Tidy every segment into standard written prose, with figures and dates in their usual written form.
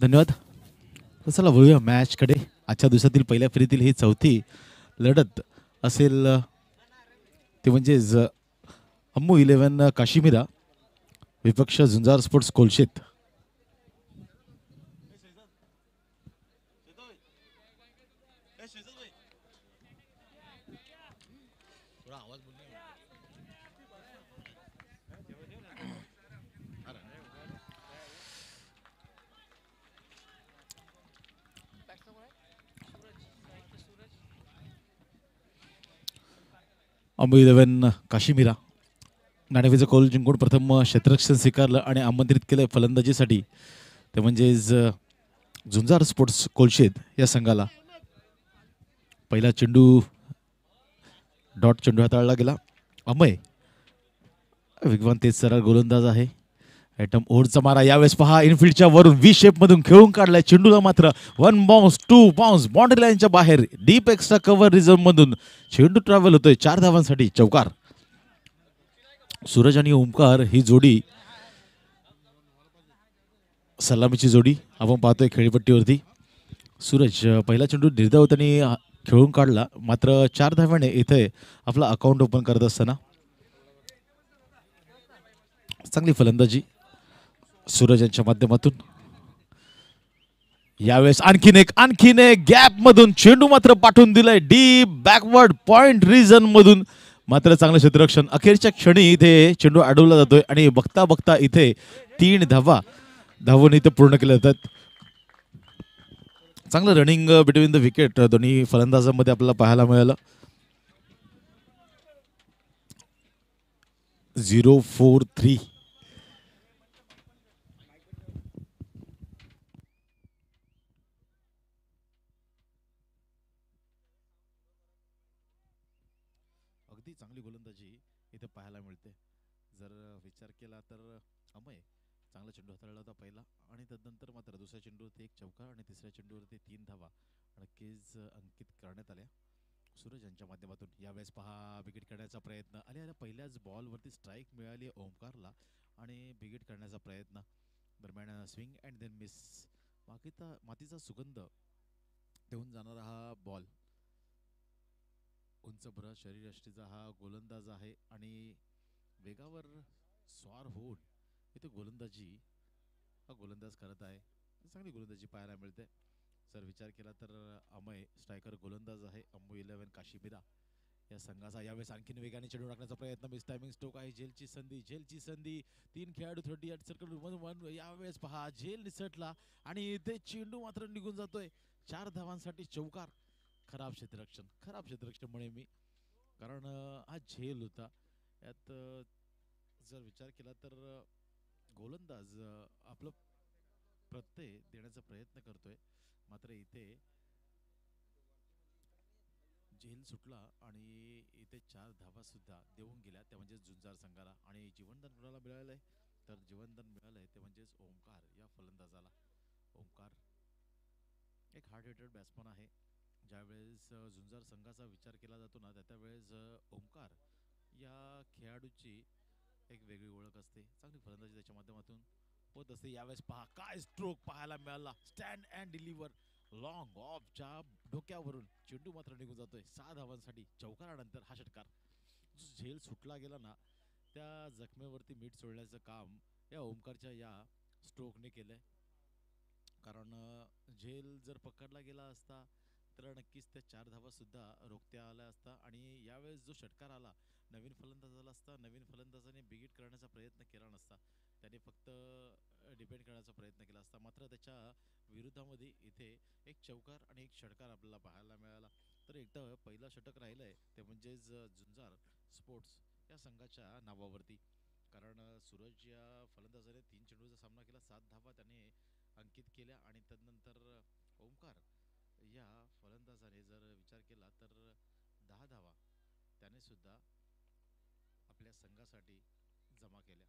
धन्यवाद. तर चला वळूया मॅचकडे. आजच्या दिवसातील पहिल्या फेरीतील ही चौथी लढत असेल ते म्हणजेच अम्मू 11 काशिमिरा विपक्ष झुंजार स्पोर्ट्स कोलशेत. अम्मू 11 काशिमिरा नाणेफेचं कौल जिंकून प्रथम क्षेत्ररक्षण स्वीकारलं आणि आमंत्रित केलं फलंदाजीसाठी. ते म्हणजेच झुंजार स्पोर्ट्स कोलशेत या संघाला. पहिला चेंडू डॉट चेंडू हाताळला गेला. अमय वेगवान तेज सरळ गोलंदाज आहे. ॲटम ओव्हरचा मारा यावेळेस पहा इनफिल्डच्या वरून व्ही शेप मधून खेळून काढलाय चेंडूला. मात्र 1 बाउन्स 2 बाउन्स बाउंड्री लाईनच्या बाहेर डीप एक्स्ट्रा कव्हर रिझर्व मधून चेंडू ट्रॅव्हल होतोय 4 धावांसाठी चौकार. सूरज आणि ओमकार ही जोडी सलामीची जोडी आपण पाहतोय खेळपट्टीवरती. सूरज पहिला चेंडू निर्धावतानी खेळून काढला. मात्र 4 धाव्याने इथे आपला अकाउंट ओपन करत असताना चांगली फलंदाजी सूरज यांच्या माध्यमातून. यावेळेस आणखीन एक गॅप मधून चेंडू मात्र पाठवून दिलाय डीप बॅकवर्ड पॉइंट रिजन मधून. मात्र चांगलं क्षेत्ररक्षण अखेरच्या क्षणी इथे चेंडू अडवला जातोय आणि बघता बघता इथे 3 धावून इथे पूर्ण केल्या जातात. चांगलं रनिंग बिटवीन द विकेट दोन्ही फलंदाजांमध्ये आपल्याला पाहायला मिळालं. 0-4-3. अगदी चांगली गोलंदाजी इथे पाहायला मिळते. जर विचार केला तर अमय चांगला चेंडू हाताळला होता पहिला आणि त्यानंतर मात्र दुसऱ्या चेंडूवरती एक चौकार आणि तिसऱ्या चेंडूवरती 3 धावा नक्कीच अंकित करण्यात आल्या सूरज यांच्या माध्यमातून. यावेळेस पहा विकेट करण्याचा प्रयत्न आल्या पहिल्याच बॉलवरती स्ट्राईक मिळाली ओमकारला आणि विकेट करण्याचा प्रयत्न दरम्यान स्विंग अँड देन मिस. मातीचा सुगंध देऊन जाणारा हा बॉल. उंचभर शरीरयष्टीचा हा गोलंदाज आहे आणि वेगावर स्वार होऊन इथे हा गोलंदाज करत आहे. चांगली गोलंदाजी पाहायला मिळते. जर विचार केला तर अमय स्ट्रायकर गोलंदाज आहे अम्मू 11 काशिमिरा या संघाचा. यावेळेस आणखीन वेगाने चेंडू टाकण्याचा प्रयत्न मिस टायमिंग स्ट्रोक आहे. झेलची संधी 3 खेळाडू 38 सर्कल. यावेळेस पहा झेल निसटला आणि इथे चेंडू मात्र निघून जातोय 4 धावांसाठी चौकार. खराब क्षेत्ररक्षण म्हणे मी, कारण हा झेल होता. यात जर विचार केला तर गोलंदाज आपलं प्रत्यय देण्याचा प्रयत्न करतोय. मात्र इथे झेल सुटला आणि इथे 4 धावा सुद्धा देऊन गेल्या त्या म्हणजे झुंजार संघाला. आणि जीवनदान कुणाला मिळालंय तर जीवनदान मिळालंय ते म्हणजेच ओमकार या फलंदाजाला. ओमकार एक हार्ड हिटेड बॅट्समन आहे. ज्यावेळेस झुंजार संघाचा विचार केला जातो ना त्यावेळेस ओमकार या खेळाडूची एक वेगळी ओळख असते. चांगली फलंदाजी त्याच्या माध्यमातून होत असते. यावेळेस पहा काय स्ट्रोक पाहायला मिळाला. स्टँड अँड डिलिव्हर लॉंग ऑफच्या डोक्यावरून चेंडू मात्र निघून जातोय 6 धावांसाठी चौकारानंतर हा षटकार. जो झेल सुटला गेला ना त्या जखमेवरती मीठ सोडण्याचं काम या ओमकारच्या या स्ट्रोकने केलंय. कारण झेल जर पकडला गेला असता तर नक्कीच त्या 4 धावा सुद्धा रोखता आल्या असता. आणि यावेळेस जो षटकार आला नवीन फलंदाजाला असता, नवीन फलंदाजाने बिगिट करण्याचा प्रयत्न केला नसता. त्याने फक्त डिपेंड करण्याचा प्रयत्न केला असता. मात्र त्याच्या विरुद्धामध्ये इथे एक चौकार आणि एक षटकार आपल्याला पाहायला मिळाला. तर एकदा पहिला षटक राहिलंय ते म्हणजेच झुंजार स्पोर्ट्स या संघाच्या नावावरती. कारण सूरज या फलंदाजाने 3 चेंडूचा सामना केला, 7 धावा त्याने अंकित केल्या. आणि त्यानंतर ओमकार या फलंदाजाने जर विचार केला तर 10 धावा त्याने सुद्धा आपल्या संघासाठी जमा केल्या.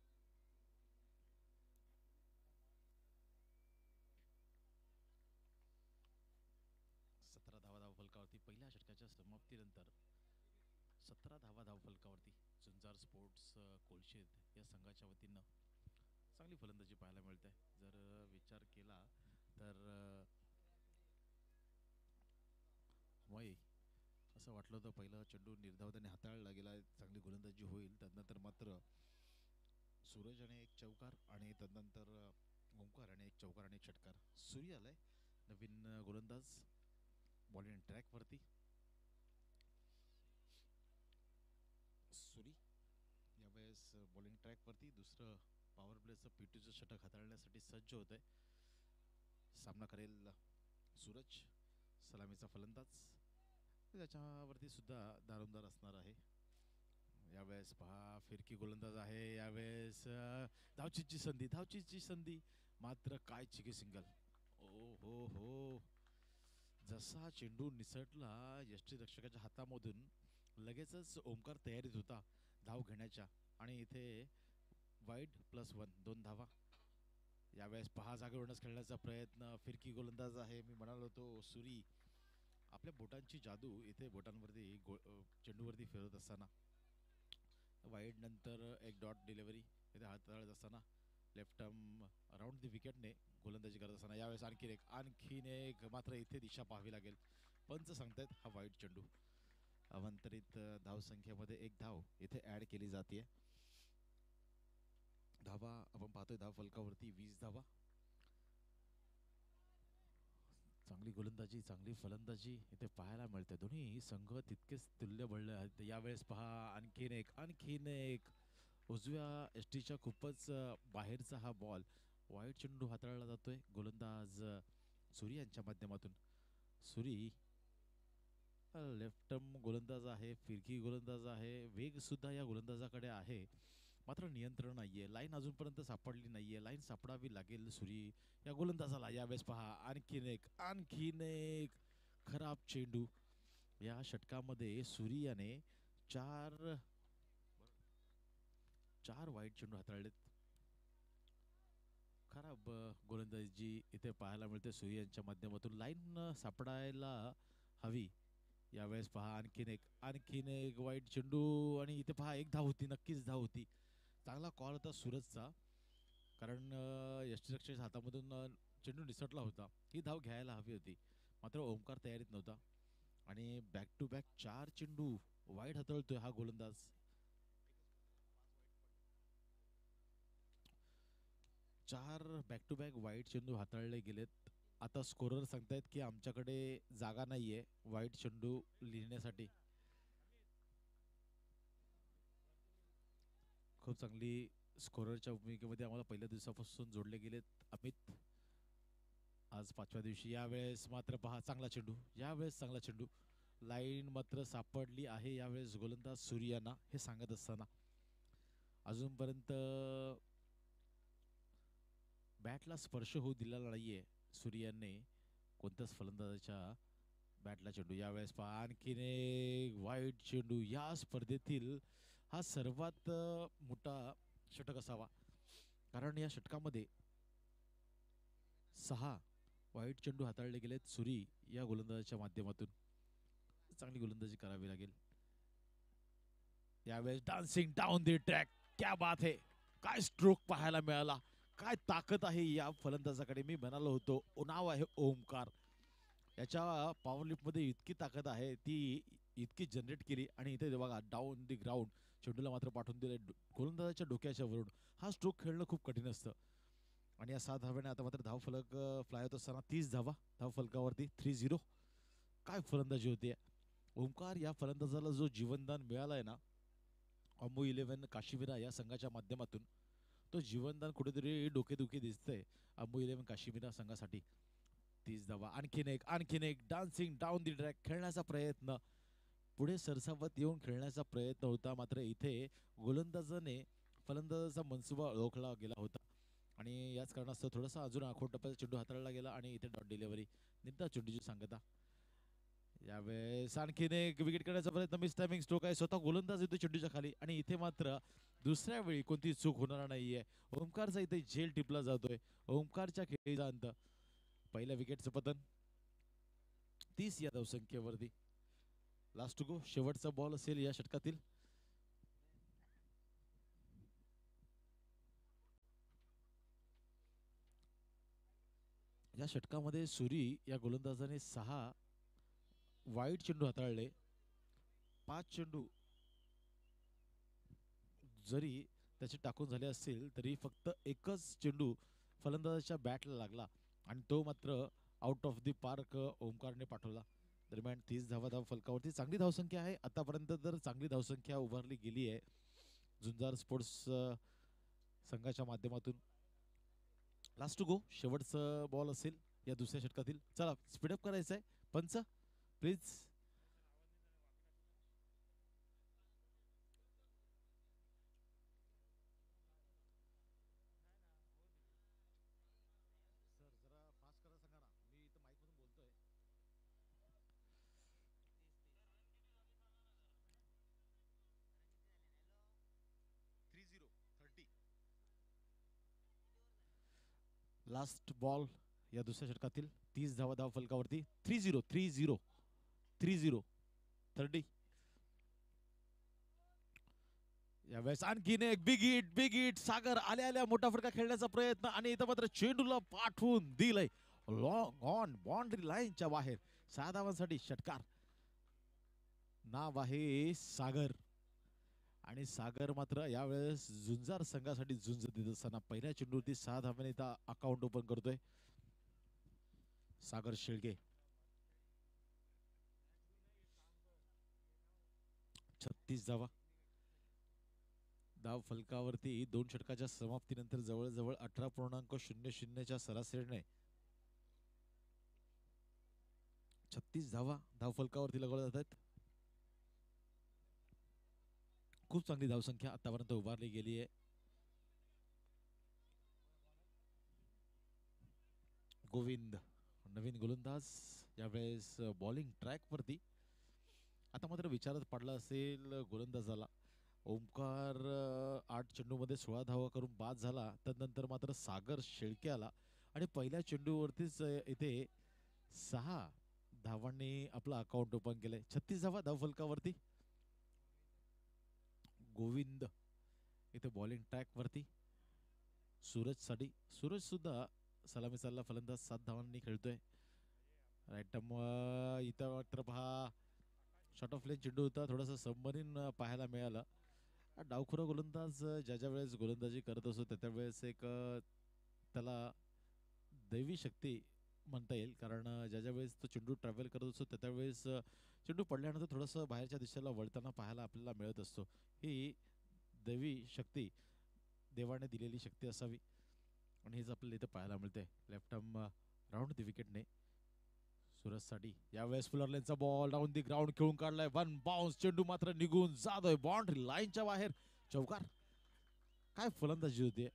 17 धावा धावफलकावरती पहिल्या षटकाच्या समाप्तीनंतर 17 धावा धावफलकावरती झुंजार स्पोर्ट्स कोलशेत या संघाच्या वतीनं चांगली फलंदाजी पाहायला मिळते. जर विचार केला तर मय असं वाटलं होतं पहिला चेंडू निर्धावताने हाताळला गेला, चांगली गोलंदाजी होईल. त्यानंतर मात्र सूरज आणि एक चौकार आणि तदनंतर ओंकार आणि एक चौकार आणि एक षटकार. सूर्य आलाय नवीन गोलंदाज बॉलिंग ट्रॅकवरती. सुरी यावेळेस बॉलिंग ट्रॅकवरती दुसरं पॉवर प्लेचं P2चं षटक हाताळण्यासाठी सज्ज होत आहे. सामना करेल सूरज, सलामीचा फलंदाज. त्याच्यावरती सुद्धा दारोमदार असणार आहे. यावेळेस पहा फिरकी गोलंदाज आहे. यावेळेस धावचीची संधी, धावचीची संधी, मात्र काय चिकी सिंगल. ओ हो हो, जसा चेंडू निसटला यष्टीरक्षकाच्या हातामधून लगेचच ओंकार तयारीत होता धाव घेण्याच्या. आणि इथे वाईड+1 2 धावा. यावेळेस पहा जागेवरूनच खेळण्याचा प्रयत्न, फिरकी गोलंदाज आहे. मी म्हणालो होतो सुरी आपल्या बोटांची जादू इथे बोटांवरती चेंडूवरती फिरत असताना. वाईड नंतर एक डॉट डिलिव्हरी इथे हाताळत असताना लेफ्ट आर्म अराउंड दी विकेटने गोलंदाजी करत असताना यावेळेस आणखीन एक मात्र इथे दिशा पाहावी लागेल. पंच सांगतायत हा वाईड चेंडू. अवांतरित धावसंख्येमध्ये एक धाव इथे ऍड केली जाते. धावा आपण पाहतोय धाव फलकावरती 20 धावा. चांगली गोलंदाजी, चांगली फलंदाजी इथे पाहायला मिळते. दोन्ही संघ तितकेच तुल्यबळ आहेत. यावेळेस पहा आणखीन एक उजव्या एसटीच्या खूपच बाहेरचा हा बॉल वाईड चेंडू हाताळला जातोय गोलंदाज सुरी यांच्या माध्यमातून. सुरी लेफ्ट आर्म गोलंदाज आहे, फिरकी गोलंदाज आहे, वेग सुद्धा या गोलंदाजाकडे आहे, मात्र नियंत्रण नाहीये. लाईन अजूनपर्यंत सापडली नाहीये. लाईन सापडावी लागेल सुरी या गोलंदाजाला. यावेळेस पहा आणखीन एक खराब चेंडू. या षटकामध्ये सुरी याने चार वाईट चेंडू हाताळलेत. खराब गोलंदाजी इथे पाहायला मिळते सुरी यांच्या माध्यमातून. लाईन सापडायला हवी. यावेळेस पहा आणखीन एक वाईट चेंडू आणि इथे पहा एक धाव होती, नक्कीच धाव होती. चांगला कॉल होता सूरजचा, कारण यष्टीरक्षकाच्या हातामधून चेंडू निसटला होता. ही धाव घ्यायला हवी होती, मात्र ओंकार तयारीत नव्हता. आणि बॅक टू बॅक 4 चेंडू वाईड हाताळतोय हा गोलंदाज. 4 बॅक टू बॅक वाईड चेंडू हाताळले गेलेत. आता स्कोरर सांगतायत की आमच्याकडे जागा नाहीये वाईड चेंडू लिहिण्यासाठी. खूप चांगली स्कोररच्या भूमिकेमध्ये आम्हाला पहिल्या दिवसापासून जोडले गेलेत अमित. आज 5व्या दिवशी. यावेळेस मात्र पहा चांगला चेंडू. लाईन मात्र सापडली आहे यावेळेस गोलंदाज सूर्यांना, हे सांगत असताना अजूनपर्यंत बॅटला स्पर्श होऊ दिलेला नाहीये सूर्याने कोणत्याच फलंदाजाच्या बॅटला चेंडू. यावेळेस पहा आणखीन एक वाईट चेंडू. या स्पर्धेतील हा सर्वात मोठा षटक असावा, कारण या षटकामध्ये 6 वाईट चेंडू हाताळले गेलेत सुरी या गोलंदाजाच्या माध्यमातून. चांगली गोलंदाजी करावी लागेल. यावेळेस डान्सिंग डाऊन दी ट्रॅक, क्या बात है. काय स्ट्रोक पाहायला मिळाला, काय ताकद आहे या फलंदाजाकडे. मी म्हणालो होतो नाव आहे ओमकार. याच्या पॉवर लिफ्टमध्ये इतकी ताकद आहे, ती इतकी जनरेट केली. आणि इथे बघा डाऊन दी ग्राउंड चेंडूला मात्र पाठवून दिले गोलंदाजाच्या डोक्याच्या वरून. हा स्ट्रोक खेळणं खूप कठीण असतं. आणि या 7 धाव्याने आता मात्र धाव फलक फ्लाय होत असताना 30 धावा धाव फलकावरती 3-0. काय फलंदाजी होती ओमकार. या फलंदाजाला जो जीवनदान मिळालाय ना अम्मू 11 काशीमिरा या संघाच्या माध्यमातून, तो जीवनदान कुठेतरी डोकेदुखी दिसतंय अम्मू 11 काशीमिरा संघासाठी. 30 धावा. आणखीन एक डान्सिंग डाऊन दी ट्रॅक खेळण्याचा प्रयत्न, पुढे सरसावत येऊन खेळण्याचा प्रयत्न होता, मात्र इथे गोलंदाजाने फलंदाजाचा मनसुबा ओळखला गेला होता. आणि याच कारणास्तव थोडासा अजून आखूड टप्प्याचा चेंडू हाताळला गेला आणि इथे डॉट डिलिव्हरी, निद्दा चेंडूची सांगता. यावेळेस आणखीन एक विकेट करण्याचा प्रयत्न, मिस टायमिंग स्ट्रोक आहे. स्वतः गोलंदाज येतो चेंडूच्या खाली आणि इथे मात्र दुसऱ्या वेळी कोणती चूक होणार नाहीये. ओमकारचा इथे झेल टिपला जातोय. ओमकारच्या खेळीचा अंत. पहिल्या विकेटचं पतन 30 या धावसंख्येवरती. लास्ट टू गो, शेवटचा बॉल असेल या षटकातील. या षटकामध्ये सुरी या गोलंदाजाने 6 वाईट चेंडू हाताळले. 5 चेंडू जरी त्याचे टाकून झाले असतील तरी फक्त एकच चेंडू फलंदाजाच्या बॅटला लागला आणि तो मात्र आउट ऑफ द पार्क ओमकारने पाठवला. दरम्यान 30 धावा धाव फलकावरती चांगली धावसंख्या आहे आतापर्यंत. तर चांगली धावसंख्या उभारली गेली आहे झुंजार स्पोर्ट्स संघाच्या माध्यमातून. लास्ट टू गो शेवटचं बॉल असेल या दुसऱ्या षटकातील. चला स्पीडअप करायचं आहे पंच प्लीज. सर जरा फास्ट करा सांगा ना, मी इथं माईक मधून बोलतोय. लास्ट बॉल या दुसऱ्या षटकातील. 30 धावा धाव फलकावरती. 3-0 3-0 3-0 30. यावेळेस आणखीन एक बिग हिट सागर आल्या आल्या मोठा फटका खेळण्याचा प्रयत्न आणि इथं मात्र चेंडूला पाठवून दिलंय लॉंग ऑन बाउंड्री लाईनच्या बाहेर. 6 धावांसाठी षटकार. नाव आहे सागर आणि सागर मात्र यावेळेस झुंजार संघासाठी झुंज देत असताना पहिल्या चेंडूवरती 6 धावांनी अकाउंट ओपन करतोय सागर शेळके. 36 धावा धाव फलकावरती. 2 षटकाच्या समाप्तीनंतर जवळजवळ 18.00च्या सरासरीने 36 धावा धाव फलकावरती लगवल्या जात आहेत. खूप चांगली धावसंख्या आतापर्यंत उभारली गेली आहे. गोविंद नवीन गोलंदाज यावेळेस बॉलिंग ट्रॅक वरती. आता मात्र विचारत पडला असेल गोलंदाजाला. ओमकार 8 चेंडूमध्ये 16 धावा करून बाद झाला. त्यानंतर मात्र सागर शेळके आला आणि पहिल्या चेंडूवरतीच इथे 6 धावांनी आपलं अकाउंट ओपन केलंय. 36 धावा धाव फलकावरती. गोविंद इथे बॉलिंग ट्रॅक वरती. सूरज साठी. सूरज सुद्धा सलामी चालला फलंदाज 7 धावांनी खेळतोय. राईट इथं मात्र पहा शॉर्ट ऑफ लेन चेंडू होता. थोडासा सबमरीन पाहायला मिळाला. डावखुरा गोलंदाज ज्या वेळेस गोलंदाजी करत असतो त्या वेळेस एक त्याला दैवी शक्ती म्हणता येईल. कारण ज्या वेळेस तो चेंडू ट्रॅव्हल करत असतो त्या वेळेस चेंडू पडल्यानंतर थोडंसं बाहेरच्या दिशेला वळताना पाहायला आपल्याला मिळत असतो. ही दैवी शक्ती देवाने दिलेली शक्ती असावी आणि हेच आपल्याला इथं पाहायला मिळते. लेफ्ट आर्म राऊंड द विकेटने सूरजसाठी. यावेळेस फुलर लेनचा बॉल डाऊन दी ग्राउंड खेळून काढलाय. वन बाउन्स चेंडू मात्र निघून जातोय बाउंड्री लाईनच्या बाहेर. चौकार. काय फलंदाजी होते.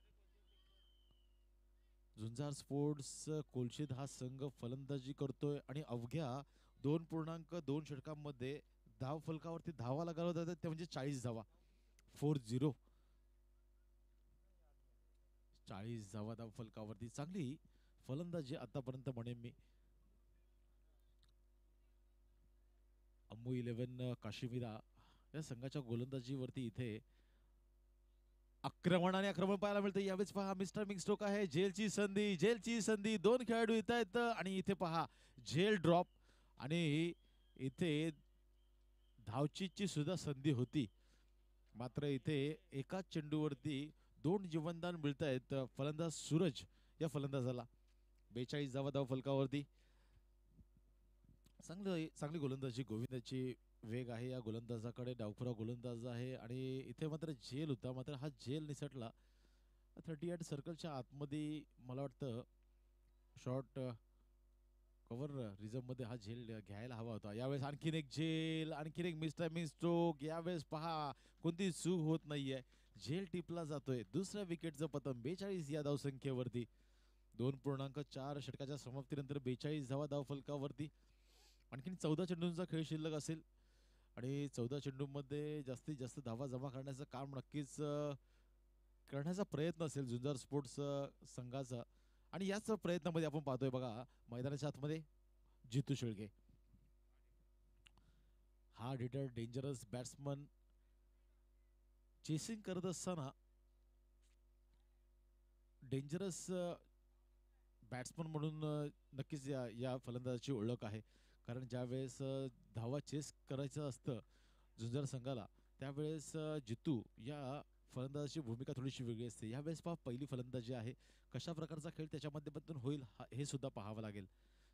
झुंजार स्पोर्ट्स कोलशिद हा संघ फलंदाजी करतोय आणि अवघ्या 2.2 षटकांमध्ये धाव फलकावरती धावा लगावल्या जातात ते म्हणजे 40 धावा. 4-0 40 धावा धाव फलकावरती. चांगली फलंदाजी आतापर्यंत म्हणेन मी. अम्मू 11 काश्मीरा या संघाच्या गोलंदाजीवरती इथे आक्रमण पाहायला मिळतं. यावेळेस पहा मिस्टर मिंग स्ट्रोक आहे. झेलची संधी 2 खेळाडू येत आहेत आणि इथे पहा झेल ड्रॉप आणि इथे धावचीची सुद्धा संधी होती. मात्र इथे एकाच चेंडूवरती 2 जीवनदान मिळत आहेत फलंदाज सूरज या फलंदाजाला. 42 धावा धाव फलकावरती. चांगली गोलंदाजी गोविंदाची. वेग आहे या गोलंदाजाकडे. डावखुरा गोलंदाज आहे आणि इथे मात्र झेल होता. मात्र हा झेल निसटला. 38 सर्कलच्या आतमध्ये मला वाटतं शॉर्ट कव्हर रिझर्व मध्ये हा झेल घ्यायला हवा होता. यावेळेस आणखीन एक झेल. आणखीन एक मिस्टर मिंग स्ट्रोक. यावेळेस पहा कोणती चूक होत नाहीये. झेल टिपला जातोय. दुसऱ्या विकेटचं पतन 42 या धावसंख्येवरती. 2.4 षटकाच्या समाप्तीनंतर 42 धावा धाव फलकावरती. आणखीन 14 चेंडूंचा खेळ शिल्लक असेल आणि 14 चेंडूंमध्ये जास्तीत जास्त धावा जमा करण्याचं काम नक्कीच करण्याचा प्रयत्न असेल झुंजार स्पोर्ट्स संघाचा. आणि याच प्रयत्नामध्ये आपण पाहतोय बघा मैदानाच्या आतमध्ये Jitu Shelke. Hard hitter dangerous batsman chasing करत असताना डेंजरस बॅट्समन म्हणून नक्कीच या फलंदाजाची ओळख आहे. कारण ज्यावेळेस धावा चेस करायचं असतं झुंजार संघाला, त्यावेळेस जितू या फलंदाजाची भूमिका थोडीशी वेगळी असते. यावेळेस पहा पहिली फलंदाजी आहे. कशा प्रकारचा खेळ त्याच्या माध्यमातून होईल हे सुद्धा पाहावं लागेल.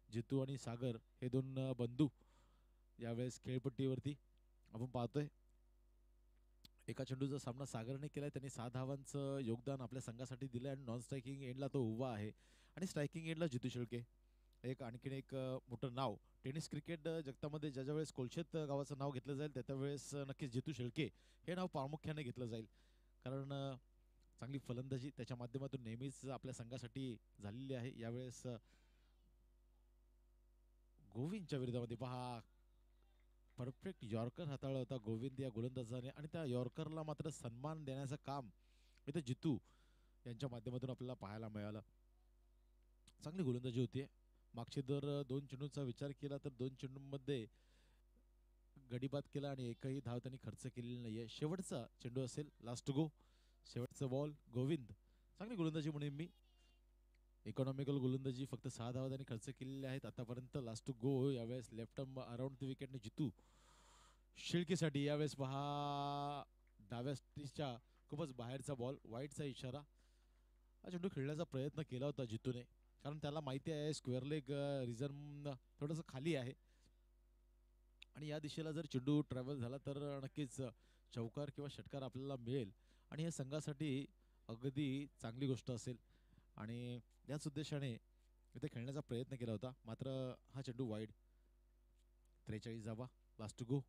जितू आणि सागर हे दोन बंधू यावेळेस खेळपट्टीवरती आपण पाहतोय. एका चेंडूचा सामना सागरने केलाय. त्यांनी 6 धावांचं योगदान आपल्या संघासाठी दिलंय आणि नॉन स्ट्रायकिंग एंडला तो उभा आहे. आणि स्ट्रायकिंग एंडला जितू शेळके. आणखीन एक मोठं नाव टेनिस क्रिकेट जगतामध्ये ज्या वेळेस कोलशेत गावाचं नाव घेतलं जाईल त्या वेळेस नक्कीच जितू शेळके हे नाव प्रामुख्याने घेतलं जाईल. कारण चांगली फलंदाजी त्याच्या माध्यमातून नेहमीच आपल्या संघासाठी झालेली आहे. यावेळेस गोविंदच्या विरोधामध्ये पहा परफेक्ट यॉर्कर हाताळला होता गोविंद या गोलंदाजाने आणि त्या यॉर्करला मात्र सन्मान देण्याचं काम इथे जितू यांच्या माध्यमातून आपल्याला पाहायला मिळालं. चांगली गोलंदाजी होती. मागचे जर 2 चेंडूंचा विचार केला तर 2 चेंडूंमध्ये गडीबाद केला आणि एकही धाव त्यांनी खर्च केलेली नाहीये. शेवटचा चेंडू असेल लास्ट गो, शेवटचा बॉल गोविंद. चांगली गोलंदाजी म्हणेन मी. इकॉनॉमिकल गोलंदाजी फक्त 6 धावा त्यांनी खर्च केलेल्या आहेत आतापर्यंत. लास्ट गो यावेळेस लेफ्ट अराउंड द विकेटने जितू शिळकेसाठी. यावेळेस पहा डाव्या स्टिचच्या खूपच बाहेरचा बॉल, वाईटचा इशारा. हा चेंडू खेळण्याचा प्रयत्न केला होता जितूने, कारण त्याला माहिती आहे स्क्वेअर लेग रिझन थोडंसं खाली आहे आणि या दिशेला जर चेंडू ट्रॅव्हल झाला तर नक्कीच चौकार किंवा षटकार आपल्याला मिळेल आणि या संघासाठी अगदी चांगली गोष्ट असेल. आणि याच उद्देशाने इथे खेळण्याचा प्रयत्न केला होता, मात्र हा चेंडू वाईड. 43 धावा, last go,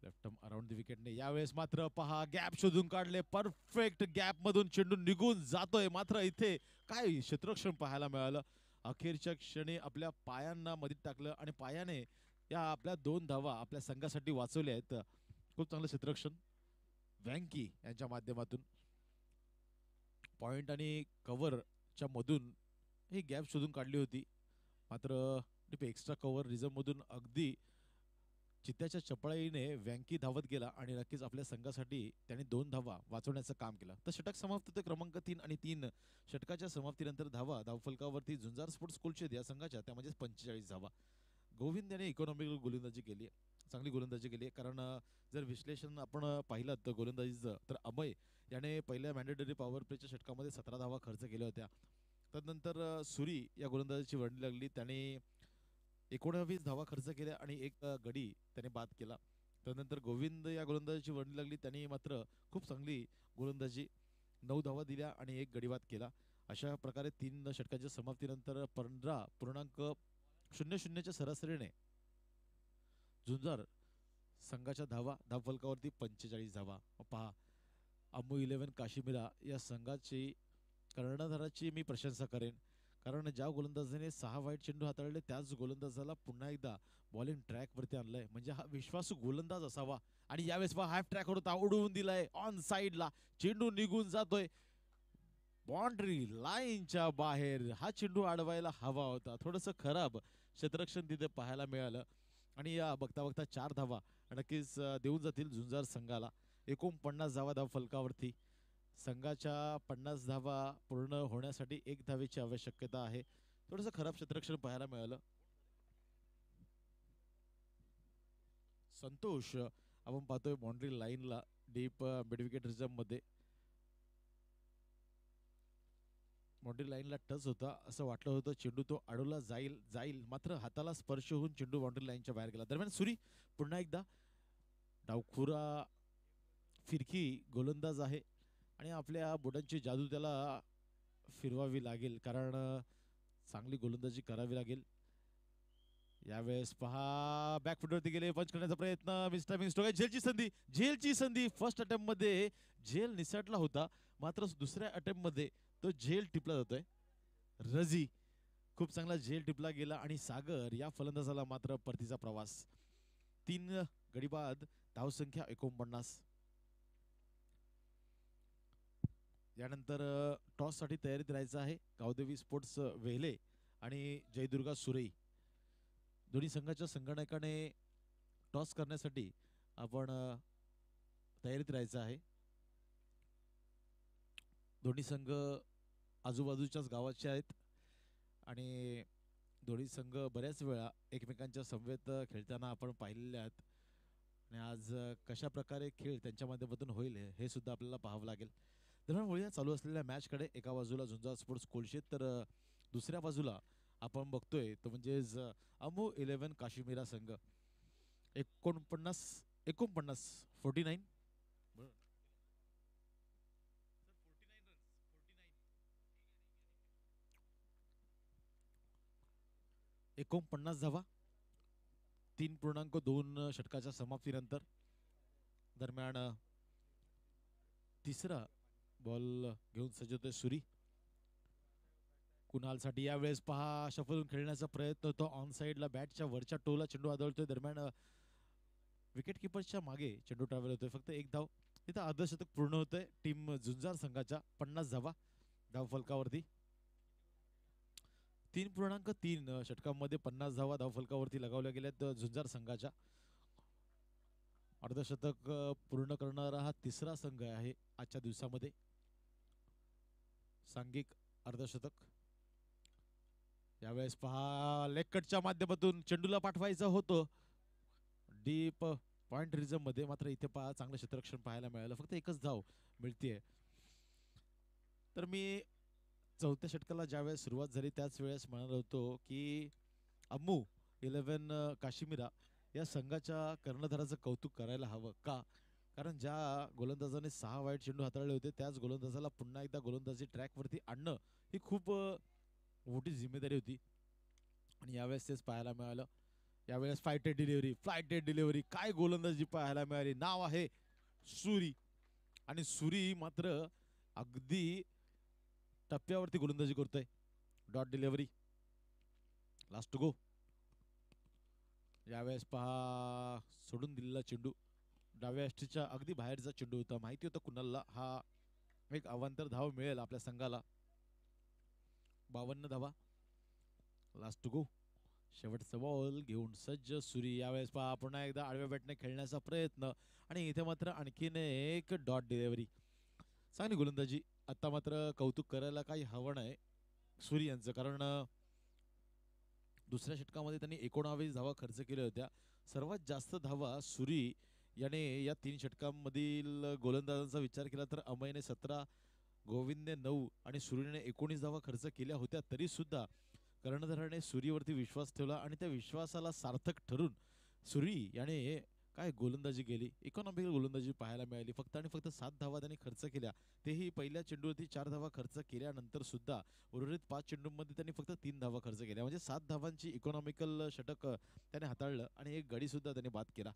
left around the विकेटने. यावेळेस मात्र पहा गॅप शोधून काढले. परफेक्ट गॅप मधून चेंडू निघून जातोय. मात्र इथे काय क्षेत्ररक्षण पाहायला मिळालं. अखेरच्या क्षणी आपल्या पायांना मध्ये टाकलं आणि पायाने या आपल्या 2 धावा आपल्या संघासाठी वाचवल्या आहेत. खूप चांगलं क्षेत्ररक्षण वँकी यांच्या माध्यमातून. पॉइंट आणि कव्हरच्या मधून ही गॅप शोधून काढली होती, मात्र एक्स्ट्रा कव्हर रिझर्व मधून अगदी चित्त्याच्या चपळाईने वँकी धावत गेला आणि नक्कीच आपल्या संघासाठी त्याने 2 धावा वाचवण्याचं काम केलं. तर षटक समाप्त होते क्रमांक 3 आणि 3 षटकाच्या समाप्तीनंतर धावफलकावरती झुंजार स्पोर्ट्स कोलशेत या संघाच्या त्या म्हणजे 45 धावा. गोविंद याने इकॉनॉमिकल गोलंदाजी केली आहे, चांगली गोलंदाजी केली आहे. कारण जर विश्लेषण आपण पाहिलं तर गोलंदाजीचं, तर अमय याने पहिल्या मॅन्डेटरी पॉवर प्लेच्या षटकामध्ये 17 धावा खर्च केल्या होत्या. तदनंतर सुरी या गोलंदाजाची वर्णी लागली, त्याने 19 धावा खर्च केल्या आणि एक गडी त्याने बाद केला. त्यानंतर गोविंद या गोलंदाजाची वर्णी लागली, त्यांनी मात्र खूप चांगली गोलंदाजी 9 धावा दिल्या आणि एक गडी बाद केला. अशा प्रकारे 3 षटकांच्या समाप्तीनंतर 15.00च्या सरासरीने झुंजार संघाच्या धावफलकावरती 45 धावा. पहा अम्मू 11 काश्मीरा या संघाची कर्णधाराची मी प्रशंसा करेन, कारण ज्या गोलंदाजाने 6 वाईट चेंडू हाताळले त्याच गोलंदाजाला पुन्हा एकदा बॉलिंग ट्रॅकवरती आणलंय, म्हणजे हा विश्वासू गोलंदाज असावा. आणि यावेळेस हाफ ट्रॅकवर उडवून दिलाय ऑन साइडला, चेंडू निघून जातोय बाउंड्री लाईनच्या बाहेर. हा चेंडू अडवायला हवा होता. थोडंसं खराब क्षेत्ररक्षण तिथे पाहायला मिळालं आणि या बघता बघता 4 धावा नक्कीच देऊन जातील झुंजार संघाला. 49 धावा धावफलकावरती. संघाच्या 50 धावा पूर्ण होण्यासाठी 1 धावेची आवश्यकता आहे. थोडंसं खराब क्षेत्ररक्षण पाहायला मिळालं. संतोष आपण पाहतोय बाउंड्री लाईनला डीप मिड विकेट रिझर्व मध्ये. बाउंड्री लाईनला टच होता असं वाटलं होतं, चेंडू तो अडवला जाईल मात्र हाताला स्पर्श होऊन चेंडू बाउंड्री लाईनच्या बाहेर गेला. दरम्यान सुरी पुन्हा एकदा डावखुरा फिरकी गोलंदाज आहे आणि आपल्या बोटांची जादू त्याला फिरवावी लागेल, कारण चांगली गोलंदाजी करावी लागेल. यावेळेस पहा बॅकफुटवरती गेले, पंच करण्याचा प्रयत्न, मिस्टर स्टोक, झेलची संधी फर्स्ट अटेम्प्ट मध्ये झेल निसटला होता, मात्र दुसऱ्या अटेम्प्ट मध्ये तो झेल टिपला जातोय. रझी खूप चांगला झेल टिपला गेला आणि सागर या फलंदाजाला मात्र परतीचा प्रवास. 3 गडी बाद, धावसंख्या 49. यानंतर टॉस साठी तयारीत राहायचं आहे. गावदेवी स्पोर्ट्स वेहले आणि जयदुर्गा सुरई दोन्ही संघाच्या संगणकाने टॉस करण्यासाठी आपण तयारीत राहायचं आहे. दोन्ही संघ आजूबाजूच्याच गावाचे आहेत आणि दोन्ही संघ बऱ्याच वेळा एकमेकांच्या समवेत खेळताना आपण पाहिलेले आहेत. आणि आज कशा प्रकारे खेळ त्यांच्या माध्यमातून होईल हे सुद्धा आपल्याला पाहावं लागेल. दरम्यान वळूया चालू असलेल्या मॅचकडे. एका बाजूला झुंजार स्पोर्ट्स कोलशेत तर दुसऱ्या बाजूला आपण बघतोय तो म्हणजेच अमू 11 काश्मीरा संघ. 49 49 49 49 धावा 3.2 षटकाच्या समाप्तीनंतर. दरम्यान तिसरा बॉल घेऊन सज्ज होते सुरी. कुणालसाठी यावेळेस पहा शफलून खेळण्याचा प्रयत्न होतो. ऑन साइडला बॅटच्या वरच्या टोला चेंडू आदळतोय. दरम्यान विकेट किपरच्या मागे चेंडू ट्रॅव्हल होतोय. फक्त एक धाव इथं अर्धशतक पूर्ण होतंय टीम झुंजार संघाच्या. 50 धावा धाव फलकावरती. 3.3 षटकांमध्ये 50 धावा धाव फलकावरती लगावल्या गेल्यात झुंजार संघाच्या. अर्धशतक पूर्ण करणारा हा तिसरा संघ आहे आजच्या दिवसामध्ये. सांघिक अर्धशतक. यावेळेस पहा लेग कटच्या माध्यमातून चेंडूला पाठवायचं होतं डीप पॉइंट रिझम मध्ये, मात्र इथे पहा चांगलं क्षेत्ररक्षण पाहायला मिळालं. फक्त एकच धाव मिळतीये. तर मी चौथ्या षटकाला ज्यावेळेस सुरुवात झाली त्याच वेळेस म्हणालो होतो की अम्मू 11 काश्मीरा या संघाच्या कर्णधाराचं कौतुक करायला हवं. का? कारण ज्या गोलंदाजाने 6 वाईट चेंडू हाताळले होते त्याच गोलंदाजाला पुन्हा एकदा गोलंदाजी ट्रॅकवरती आणणं ही खूप मोठी जिम्मेदारी होती. आणि यावेळेस तेच पाहायला मिळालं. यावेळेस फ्लाइटेड डिलिव्हरी काय गोलंदाजी पाहायला मिळाली. नाव आहे सुरी आणि सुरी मात्र अगदी टप्प्यावरती गोलंदाजी करतोय. Dot delivery last two go. यावेळेस पहा सोडून दिलेला चेंडू डाव्या यष्टीच्या अगदी बाहेरचा चेंडू होता. माहिती होतं कुणालला हा एक अवांतर धाव मिळेल आपल्या संघाला. 52 धावा लास्ट टू गो. शेवटचा बॉल घेऊन सज्ज सुरी. यावेळेस पहा पुन्हा एकदा आडव्या बॅटने खेळण्याचा प्रयत्न आणि इथे मात्र आणखीन एक डॉट डिलिव्हरी. चांगली गोलंदाजी. आता मात्र कौतुक करायला काही हवं नाही सुरी यांचं, कारण दुसऱ्या षटकामध्ये त्यांनी 19 धावा खर्च केल्या होत्या. सर्वात जास्त धावा सुरी याने या 3 षटकांमधील गोलंदाजांचा विचार केला तर अमयने 17, गोविंदने 9 आणि सुरीने 19 धावा खर्च केल्या होत्या. तरी सुद्धा कर्णधाराने सुरीवरती विश्वास ठेवला आणि त्या विश्वासाला सार्थक ठरून सुरी याने काय गोलंदाजी केली. इकॉनॉमिकल गोलंदाजी पाहायला मिळाली. फक्त आणि फक्त 7 धावा त्यांनी खर्च केल्या. तेही पहिल्या चेंडूवरती 4 धावा खर्च केल्यानंतर सुद्धा उर्वरित 5 चेंडूंमध्ये त्यांनी फक्त 3 धावा खर्च केल्या. म्हणजे 7 धावांची इकॉनॉमिकल षटक त्याने हाताळलं आणि एक गडी सुद्धा त्याने बाद केला.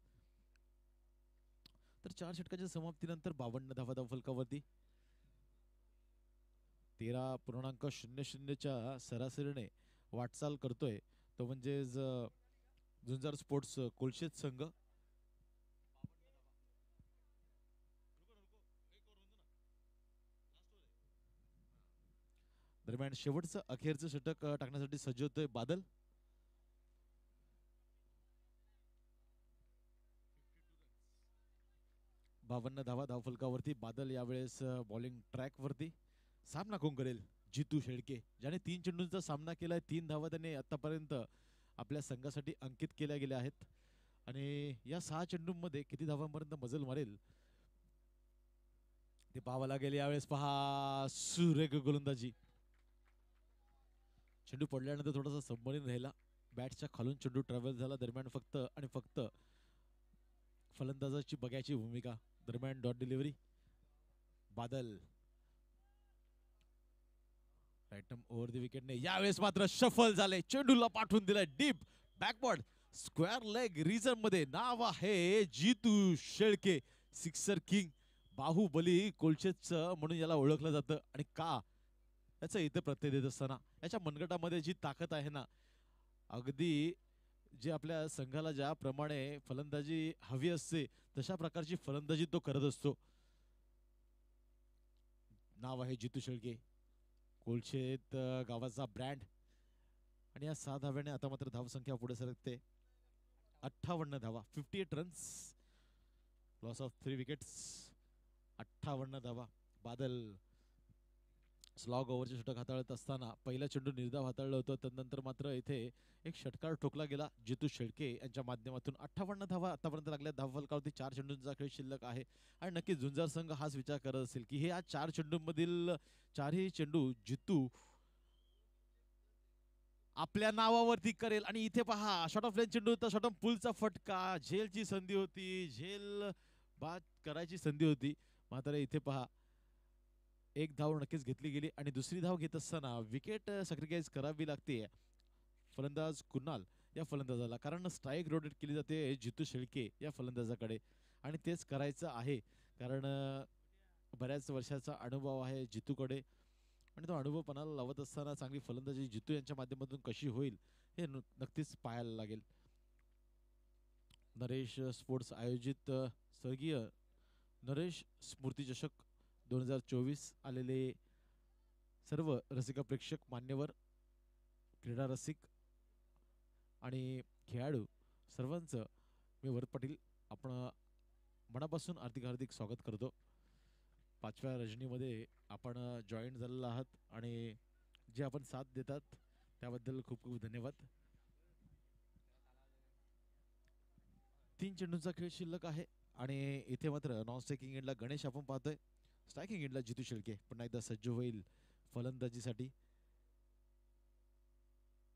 तर 4 षटकाच्या समाप्तीनंतर 52 धावा धाव फलकावरती. 13.00च्या सरासरीने वाटचाल करतोय तो म्हणजे झुंजार स्पोर्ट्स कोलशेत संघ. दरम्यान शेवटचं अखेरचं षटक टाकण्यासाठी सज्ज होतोय बादल. बावन्न धावा धावफलकावरती. बादल यावेळेस बॉलिंग ट्रॅक वरती. सामना कोण करेल? जितू शेळके ज्याने 3 चेंडूंचा सामना केलाय. 3 धावा त्याने आतापर्यंत आपल्या संघासाठी अंकित केल्या गेल्या आहेत आणि या 6 चेंडूंमध्ये किती धावांपर्यंत मजल मारेल ते पाहावं लागेल. यावेळेस पहा सुरेख गोलंदाजी. चेंडू पडल्यानंतर थोडासा सबमरीन राहिला. बॅटच्या खालून चेंडू ट्रॅव्हल झाला. दरम्यान फक्त आणि फक्त फलंदाजाची बघायची भूमिका. दरम्यान dot delivery. Badal right over the विकेटने. यावेळेस मात्र शफल झाले. चेंडूला पाठवून दिलाय deep backward square leg region मध्ये. नाव आहे जितू शेळके. सिक्सर किंग बाहुबली कोलशेतचं म्हणून याला ओळखलं जातं. आणि का याचं इथे प्रत्यय देत असताना याच्या मनगटामध्ये जी ताकद आहे ना, अगदी जे आपल्या संघाला ज्याप्रमाणे फलंदाजी हवी असते तशा प्रकारची फलंदाजी तो करत असतो. नाव आहे जितू शेळके. कोलशेत गावाचा ब्रँड. आणि या 6 धाव्याने आता मात्र धावसंख्या पुढे सरकते. 58 धावा. 58 रन्स. Loss of 3 wickets. 58 धावा. बादल स्लॉग ओव्हरचे षटक हाताळत असताना पहिला चेंडू निर्धाव हाताळलं होतं. त्यानंतर मात्र इथे एक षटकार ठोकला गेला जितू शेळके यांच्या माध्यमातून. 58 धावा आतापर्यंत लागल्या. धावफलकावरती 4 चेंडूंचा खेळ शिल्लक आहे आणि नक्कीच झुंजार संघ हाच विचार करत असेल की हे आज 4 चेंडूंमधील 4ही चेंडू जितू आपल्या नावावरती करेल. आणि इथे पहा शॉर्ट ऑफ लेन चेंडू होता. शॉर्ट ऑफ पुलचा फटका. झेलची संधी होती. झेल बाद करायची संधी होती. मात्र इथे पहा एक धाव नक्कीच घेतली गेली आणि दुसरी धाव घेत असताना विकेट सॅक्रिफाईस करावी लागते फलंदाज कुणाल या फलंदाजाला, कारण स्ट्राईक रोटेट केली जाते जितू शेळके या फलंदाजाकडे आणि तेच करायचं आहे. कारण बऱ्याच वर्षाचा अनुभव आहे जितूकडे आणि तो अनुभव पणाला लावत असताना चांगली फलंदाजी जितू यांच्या माध्यमातून कशी होईल हे नक्कीच पाहायला लागेल. नरेश स्पोर्ट्स आयोजित स्वर्गीय नरेश स्मृती चषक 2024 आलेले सर्व रसिक प्रेक्षक मान्यवर क्रीडा रसिक आणि खेळाडू सर्वांचं मी वरद पाटील आपण मनापासून हार्दिक स्वागत करतो. 5व्या रजनीमध्ये आपण जॉईन झालेला आहात आणि जे आपण साथ देतात त्याबद्दल खूप खूप धन्यवाद. 3 चेंडूंचा खेळ शिल्लक आहे आणि इथे मात्र नॉन स्ट्रायकिंग एंडला गणेश आपण पाहतोय. स्ट्रायकिंग एंडला जितू शेळके पुन्हा एकदा सज्ज होईल फलंदाजीसाठी.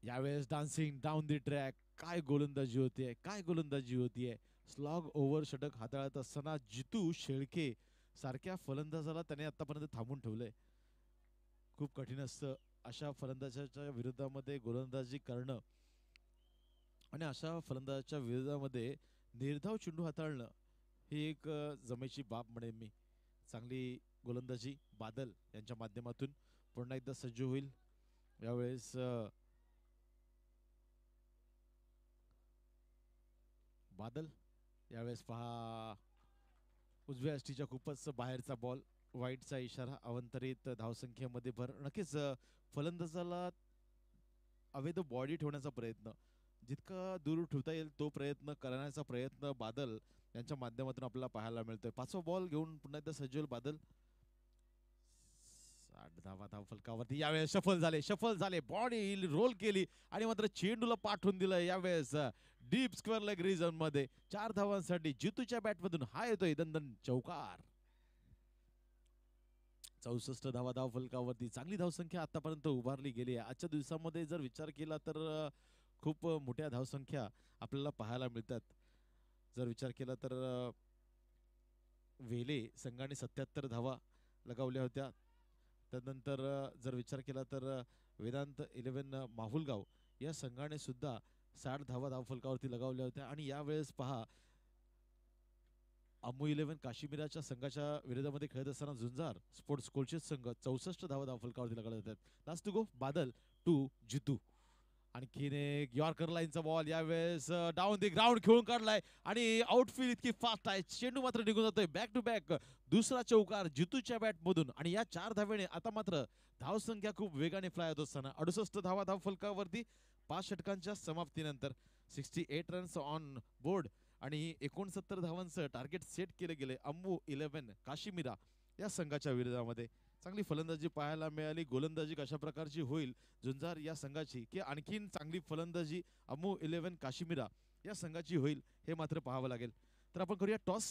यावेळेस डान्सिंग डाऊन दी ट्रॅक. काय गोलंदाजी होतीये, काय गोलंदाजी होतीये. स्लॉग ओव्हर षटक हाताळत असताना जितू शेळके सारख्या फलंदाजाला त्याने आतापर्यंत थांबून ठेवलंय. खूप कठीण असतं अशा फलंदाजाच्या विरोधामध्ये गोलंदाजी करणं आणि अशा फलंदाजाच्या विरोधामध्ये निर्धाव चेंडू हाताळणं ही एक जमेची बाब म्हणेन मी. चांगली गोलंदाजी बादल यांच्या माध्यमातून पुन्हा एकदा सज्ज होईल. यावेळेस बादल यावेळेस पहा उजव्या अष्टीच्या खूपच बाहेरचा बॉल. वाईटचा इशारा. अवंतरित धावसंख्येमध्ये भर. नक्कीच फलंदाजाला अवैध बॉडी ठेवण्याचा प्रयत्न जितका दूर ठेवता येईल तो प्रयत्न करण्याचा प्रयत्न बादल यांच्या माध्यमातून आपल्याला पाहायला मिळतोय. 5वा बॉल घेऊन पुन्हा एकदा सज्ज होईल बादल. 60 धावा धावफलकावरती. यावेळेस शफल झाले बॉडी रोल केली आणि मात्र चेंडूला पाठवून दिलं. यावेळेस डीप स्क्वेअर लेग रिजन मध्ये 4 धावांसाठी जितूच्या बॅटमधून हा येतोय दणदण चौकार. 64 धावा धावफलकावरती. चांगली धावसंख्या आतापर्यंत उभारली गेली आहे. आजच्या दिवसामध्ये जर विचार केला तर खूप मोठ्या धावसंख्या आपल्याला पाहायला मिळतात. जर विचार केला तर वेले संघाने 77 धावा लगावल्या होत्या. त्यानंतर जर विचार केला तर वेदांत 11 माहुलगाव या संघाने सुद्धा 60 धावा धावफलकावरती लगावल्या होत्या. आणि यावेळेस पहा अम्मू 11 काश्मीराच्या संघाच्या विरोधामध्ये खेळत असताना झुंजार स्पोर्ट्स कोलचेस संघ 64 धावा धावफलकावरती लगावल्या होत्या. Last two go Badal to Jitu. आणखीन एक यॉर्कर लाईनचा बॉल यावेळेस डाऊन दी ग्राउंड खेळून काढलाय आणि आउटफील्ड इतकी फास्ट आहे. चेंडू मात्र निघून जातोय. बॅक टू बॅक दुसरा चौकार जितूच्या बॅट मधून. आणि या 4 धावेने आता मात्र धावसंख्या खूप वेगाने फ्लाय होत असताना 68 धावा धावफलकावरती 5 षटकांच्या समाप्तीनंतर 68 रन्स ऑन बोर्ड आणि 69 धावांचं टार्गेट सेट केले गेले अम्मू 11 काश्मीरा या संघाच्या विरोधामध्ये. चांगली फलंदाजी पाहायला मिळाली. गोलंदाजी कशा प्रकारची होईल झुंजार या संघाची की आणखीन चांगली फलंदाजी अम्मू 11 काश्मीरा या संघाची होईल हे मात्र पाहावं लागेल. तर आपण करूया टॉस.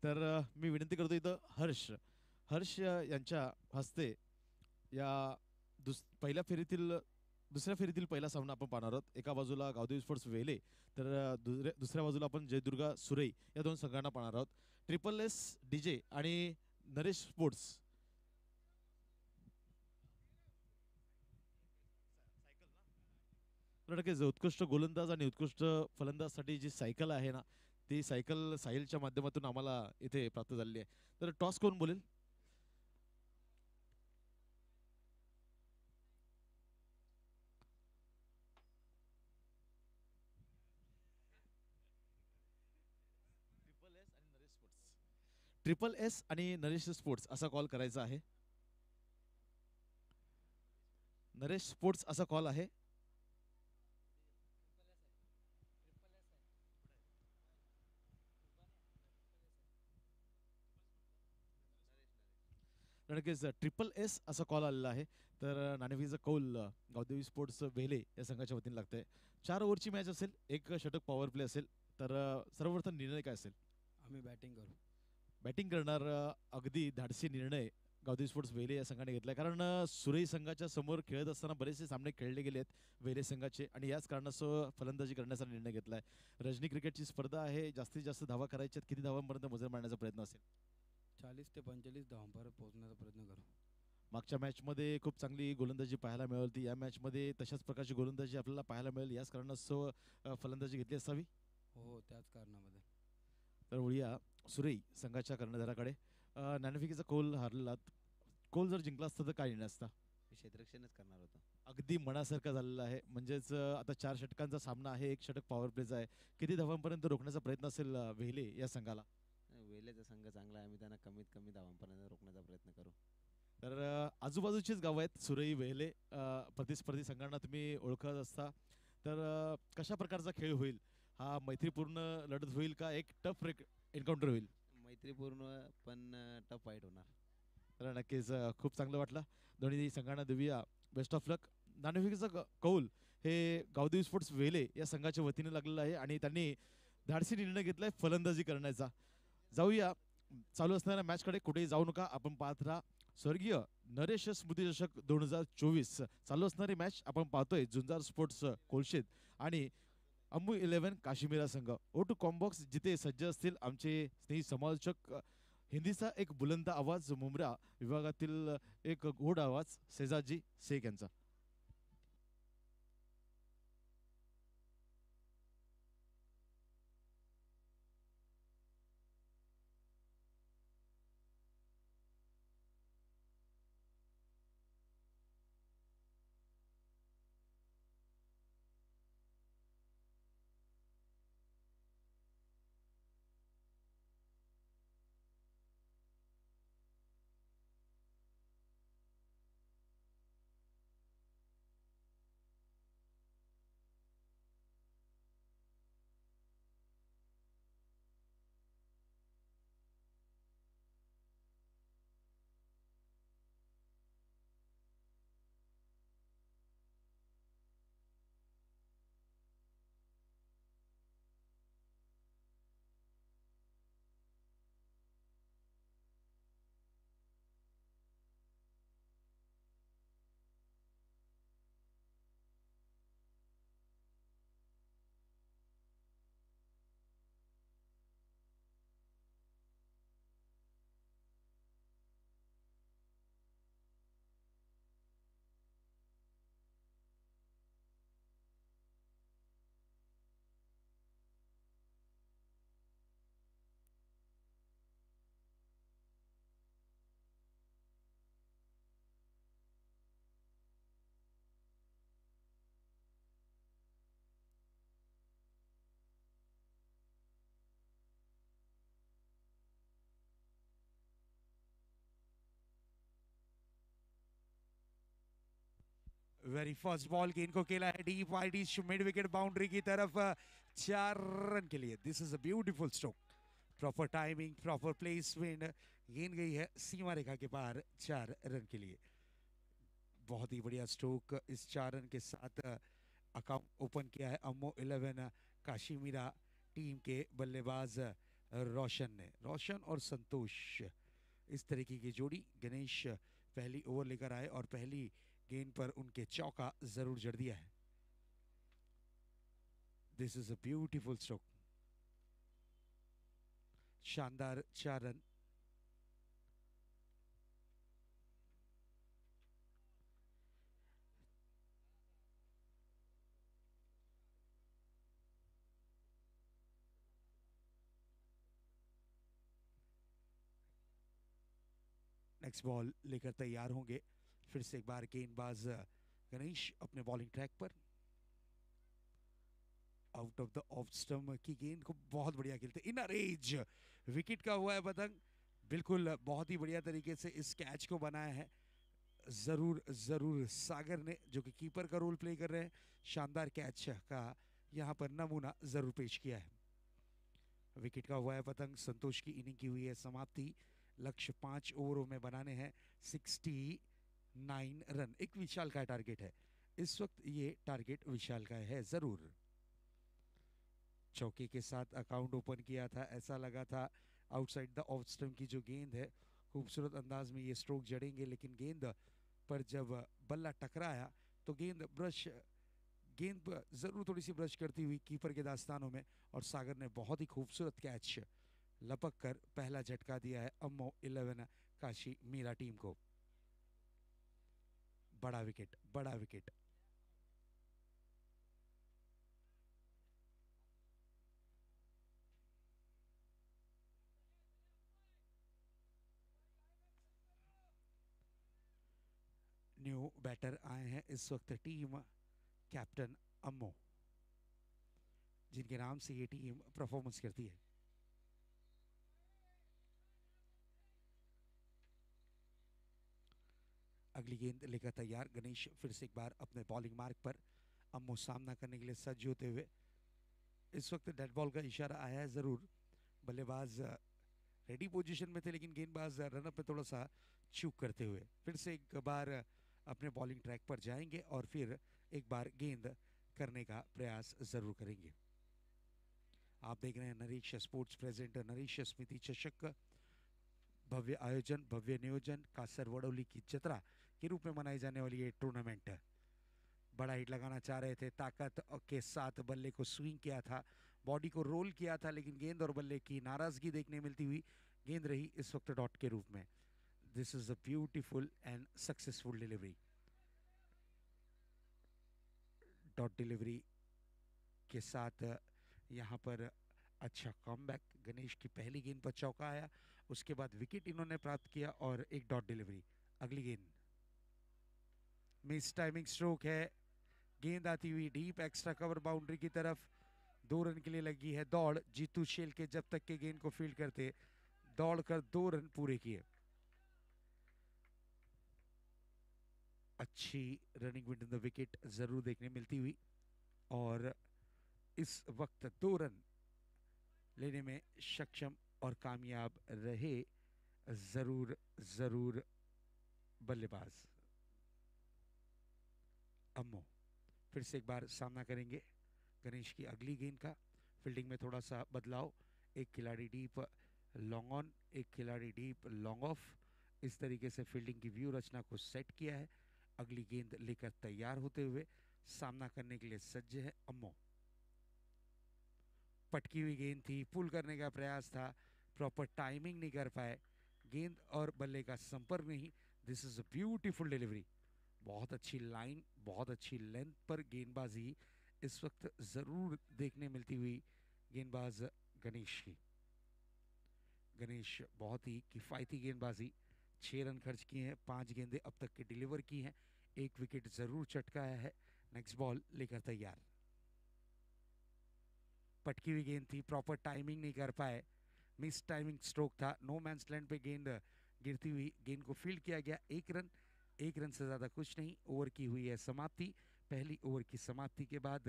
तर मी विनंती करतो इथं हर्ष यांच्या हस्ते या पहिल्या फेरीतील दुसऱ्या फेरीतील पहिला सामना आपण पाहणार आहोत. एका बाजूला गावदेवी स्पोर्ट्स वेले तर दुसऱ्या बाजूला आपण जयदुर्गा सुरई या 2 संघांना पाहणार आहोत. ट्रिपल एस डीजे आणि नरेश स्पोर्ट्स. नक्कीच उत्कृष्ट गोलंदाज आणि उत्कृष्ट फलंदाजसाठी जी सायकल आहे ना ती सायकल साहिलच्या माध्यमातून आम्हाला इथे प्राप्त झालेली आहे. तर टॉस कोण बोलेल? ट्रिपल एस आणि नरेश स्पोर्ट्स असा कॉल करायचा आहे. नरेश स्पोर्ट्स असा कॉल आहे. कारण की ट्रिपल एस असा कॉल आलेला आहे. तर नाणेफेकीचा कौल गावदेवी स्पोर्ट्स वेले या संघाच्या वतीने लागतंय. 4 ओव्हरची मॅच असेल, एक षटक पॉवर प्ले असेल. तर सर्वप्रथम निर्णय काय असेल? आम्ही बॅटिंग करू. बॅटिंग करणार अगदी धाडसी निर्णय गावदेवी स्पोर्ट्स वेले या संघाने घेतला. कारण सुरई संघाच्या समोर खेळत असताना बरेचसे सामने खेळले गेले आहेत वेले संघाचे आणि याच कारणास्तव फलंदाजी करण्याचा निर्णय घेतला आहे. रजनी क्रिकेटची स्पर्धा आहे. जास्तीत जास्त धावा करायच्यात. किती धावांपर्यंत मजल मारण्याचा प्रयत्न असेल? 40 ते 45 धावांपर्यंत पोहोचण्याचा प्रयत्न करू. मागच्या मॅचमध्ये खूप चांगली गोलंदाजी पाहायला मिळाली होती. या मॅचमध्ये तशाच प्रकारची गोलंदाजी आपल्याला पाहायला मिळेल. याच कारणास्तव फलंदाजी घेतली असावी. हो, त्याच कारणामध्ये. तर वळूया सुरई संघाच्या कर्णधाराकडे. नाणेफेकीचा कौल हारलात. कौल जर जिंकला असता तर काय निर्णय असता? मी क्षेत्ररक्षणच करणार होतो. अगदी मनासारखा झालेला आहे. म्हणजेच आता 4 षटकांचा सामना आहे. 1 षटक पॉवर प्लेचा आहे. किती धावांपर्यंत रोखण्याचा प्रयत्न असेल वेले या संघाला? वेलेचा संघ चांगला आहे. आम्ही त्यांना कमीत कमी धावांपर्यंत रोखण्याचा प्रयत्न करू. तर आजूबाजूचीच गावं आहेत सुरई वेले. प्रतिस्पर्धी संघांना तुम्ही ओळखत असता. तर कशा प्रकारचा खेळ होईल? हा मैत्रीपूर्ण लढत होईल का एक टफ एन्काउंटर होईल? मैत्रीपूर्ण पण टफ फाईट होणार. तर नक्कीच खूप चांगलं वाटलं. दोन्ही संघांना देऊया बेस्ट ऑफ लक. नाणेफेकीचा कौल हे गावदेवी स्पोर्ट्स वेले या संघाच्या वतीने लागलेलं आहे आणि त्यांनी धाडसी निर्णय घेतलाय फलंदाजी करण्याचा. जाऊया चालू असणाऱ्या मॅचकडे. कुठेही जाऊ नका. आपण पाहत राहा स्वर्गीय नरेश स्मृती चषक 2024 चालू असणारी मॅच आपण पाहतोय. झुंजार स्पोर्ट्स कोलशेत आणि अम्मू 11 काश्मीरा संघ. ओ टू कॉम्बॉक्स जिथे सज्ज असतील आमचे स्नेही समालोचक. हिंदीचा एक बुलंद आवाज मुंब्रा विभागातील एक गोड आवाज सेजाजी शेख यांचा. वेरी फर्स्ट बॉल गेंद को खेला है deep wide mid wicket boundary की तरफ 4 रन के लिए. This is a beautiful stroke. Proper timing, proper placement. गेंद गई है सीमा रेखा के पार 4 रन के लिए. बहुत ही बढ़िया स्ट्रोक. इस 4 रन के साथ अकाउंट ओपन किया है अम्मो 11 काशीमीरा टीम के बल्लेबाज रोशन ने. रोशन और संतोष इस तरीके की जोड़ी. गणेश पहली ओवर लेकर आए और पहली गेंद पर उनके चौका जरूर जड़ दिया है. दिस इज अ ब्यूटीफुल स्ट्रोक. शानदार 4 रन. नेक्स्ट बॉल लेकर तैयार होंगे. फिर से एक बार गेंदबाज गणेश अपने bowling track per. Out of the off stump की गेंद को बहुत बढ़िया खेलते. इनर एज विकेट का हुआ है पतंग. बिल्कुल बहुत ही बढ़िया तरीके से इस कैच को बनाया है. जरूर जरूर सागर ने, जो कि कीपर का रोल प्ले कर रहे हैं, शानदार कैच का यहाँ पर नमूना जरूर पेश किया है. विकेट का हुआ है पतंग. संतोष की इनिंग की हुई है समाप्ति. लक्ष्य 5 ओवरों में बनाने हैं 69 रन। एक विशाल का टारगेट है इस वक्त, ये टारगेट विशाल का है जरूर। चौके के साथ अकाउंट ओपन किया था, ऐसा लगा था आउटसाइड द ऑफ स्टंप की जो गेंद है, खूबसूरत अंदाज में ये स्ट्रोक जड़ेंगे, लेकिन गेंद पर जब बल्ला टकराया तो गेंद पर जरूर थोड़ी सी ब्रश करती हुई कीपर के दास्तानों में, और सागर ने बहुत ही खूबसूरत कैच लपक कर पहला झटका दिया है अम्मो 11 काशी मीरा टीम को। बड़ा विकेट, बड़ा विकेट। न्यू बैटर आए हैं इस वक्त टीम कैप्टन अम्मो, जिनके नाम से ये टीम परफॉर्मेंस करती है। अगली गेंद लेकर तैयार गणेश फिर से एक बार अपने बॉलिंग मार्क पर। अम्मो सामना करने के लिए सज्ज होते हुए, इस वक्त डेड बॉल का इशारा आया है जरूर। बल्लेबाज रेडी पोजीशन में थे, लेकिन गेंदबाज रनअप में थोड़ा सा चूक करते हुए फिर से एक बार अपने बॉलिंग ट्रैक पर जाएंगे और फिर एक बार गेंद करने का प्रयास जरूर करेंगे। आप देख रहे हैं नरेश स्पोर्ट्स प्रेजेंट नरेश स्मृति चषक, भव्य आयोजन, भव्य नियोजन, कासर वडोली की जतरा के रूप में मनाई जाने वाली ये टूर्नामेंट। बड़ा हिट लगाना चाह रहे थे, ताकत के साथ बल्ले को स्विंग किया था, बॉडी को रोल किया था, लेकिन गेंद और बल्ले की नाराजगी देखने मिलती हुई गेंद रही इस वक्त डॉट के रूप में। This is a beautiful and successful delivery. Dot delivery के साथ यहाँ पर अच्छा कमबैक। गणेश की पहली गेंद पर चौका आया, उसके बाद विकेट इन्होंने प्राप्त किया और एक डॉट डिलीवरी। अगली गेंद मिस टाइमिंग स्ट्रोक है, गेंद आती हुई डीप एक्स्ट्रा कवर बाउंड्री की तरफ। 2 रन के लिए लगी है दौड़ जीतू शेल के, जब तक के गेंद को फील्ड करते दौड़कर 2 रन पूरे किए। अच्छी running with in the wicket जरूर देखने मिलती हुई, और इस वक्त 2 रन लेने में सक्षम और कामयाब रहे जरूर जरूर बल्लेबाज अम्मो। फिर से एक बार सामना करेंगे गणेश की अगली गेंद का। फील्डिंग में थोड़ा सा बदलाव, एक खिलाड़ी डीप लॉन्ग ऑन, एक खिलाड़ी डीप लॉन्ग ऑफ, इस तरीके से फील्डिंग की व्यू रचना को सेट किया है। अगली गेंद लेकर तैयार होते हुए सामना करने के लिए सज्ज है अम्मो। पटकी हुई गेंद थी, पुल करने का प्रयास था, प्रॉपर टाइमिंग नहीं कर पाए, गेंद और बल्ले का संपर्क नहीं। दिस इज अ ब्यूटीफुल डिलीवरी। बहुत अच्छी लाइन, बहुत अच्छी लेंथ पर गेंदबाजी इस वक्त जरूर देखने मिलती हुई गेंदबाज गणेश की। गणेश बहुत ही किफायती गेंदबाजी, 6 रन खर्च किए हैं, 5 गेंदें अब तक के डिलीवर की हैं, 1 विकेट जरूर चटकाया है। नेक्स्ट बॉल लेकर तैयार। पटकी हुई गेंद थी, प्रॉपर टाइमिंग नहीं कर पाए, मिस टाइमिंग स्ट्रोक था। नो मैंस लैंड पे गेंद गिरती हुई गेंद को फील्ड किया गया। 1 रन से ज्यादा कुछ नहीं। ओवर की हुई है समाप्ति। पहली ओवर की समाप्ति के बाद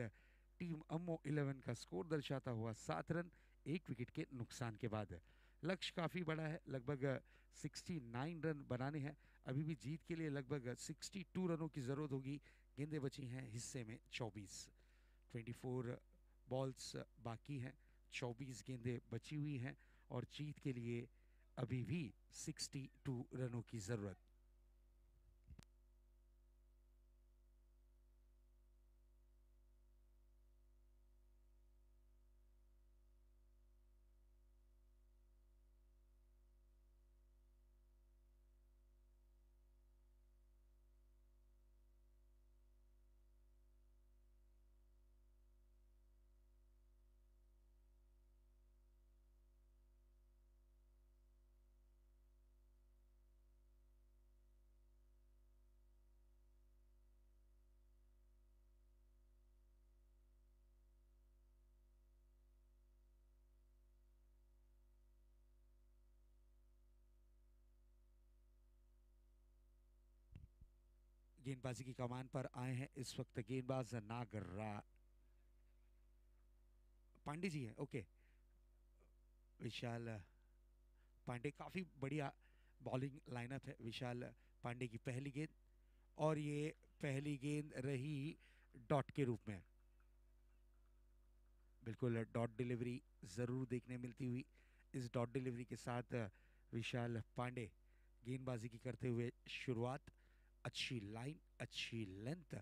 टीम अम्मो 11 का स्कोर दर्शाता हुआ 7 रन 1 विकेट के नुकसान के बाद। लक्ष्य काफी बड़ा है, लगभग 69 रन बनाने हैं। अभी भी जीत के लिए लगभग 62 रनों की जरूरत होगी। गेंदें बची हैं हिस्से में 24, 24 बॉल्स बाकी हैं, 24 गेंदें बची हुई हैं, और जीत के लिए अभी भी 62 रनों की जरूरत। गेंदबाजी की कमान पर आए हैं इस वक्त गेंदबाज नागरा पांडे जी हैं। ओके, विशाल पांडे काफ़ी बढ़िया बॉलिंग लाइनअप है विशाल पांडे की पहली गेंद, और ये पहली गेंद रही डॉट के रूप में। बिल्कुल डॉट डिलीवरी ज़रूर देखने मिलती हुई। इस डॉट डिलीवरी के साथ विशाल पांडे गेंदबाजी की करते हुए शुरुआत, अच्छी लाइन अच्छी लेंथ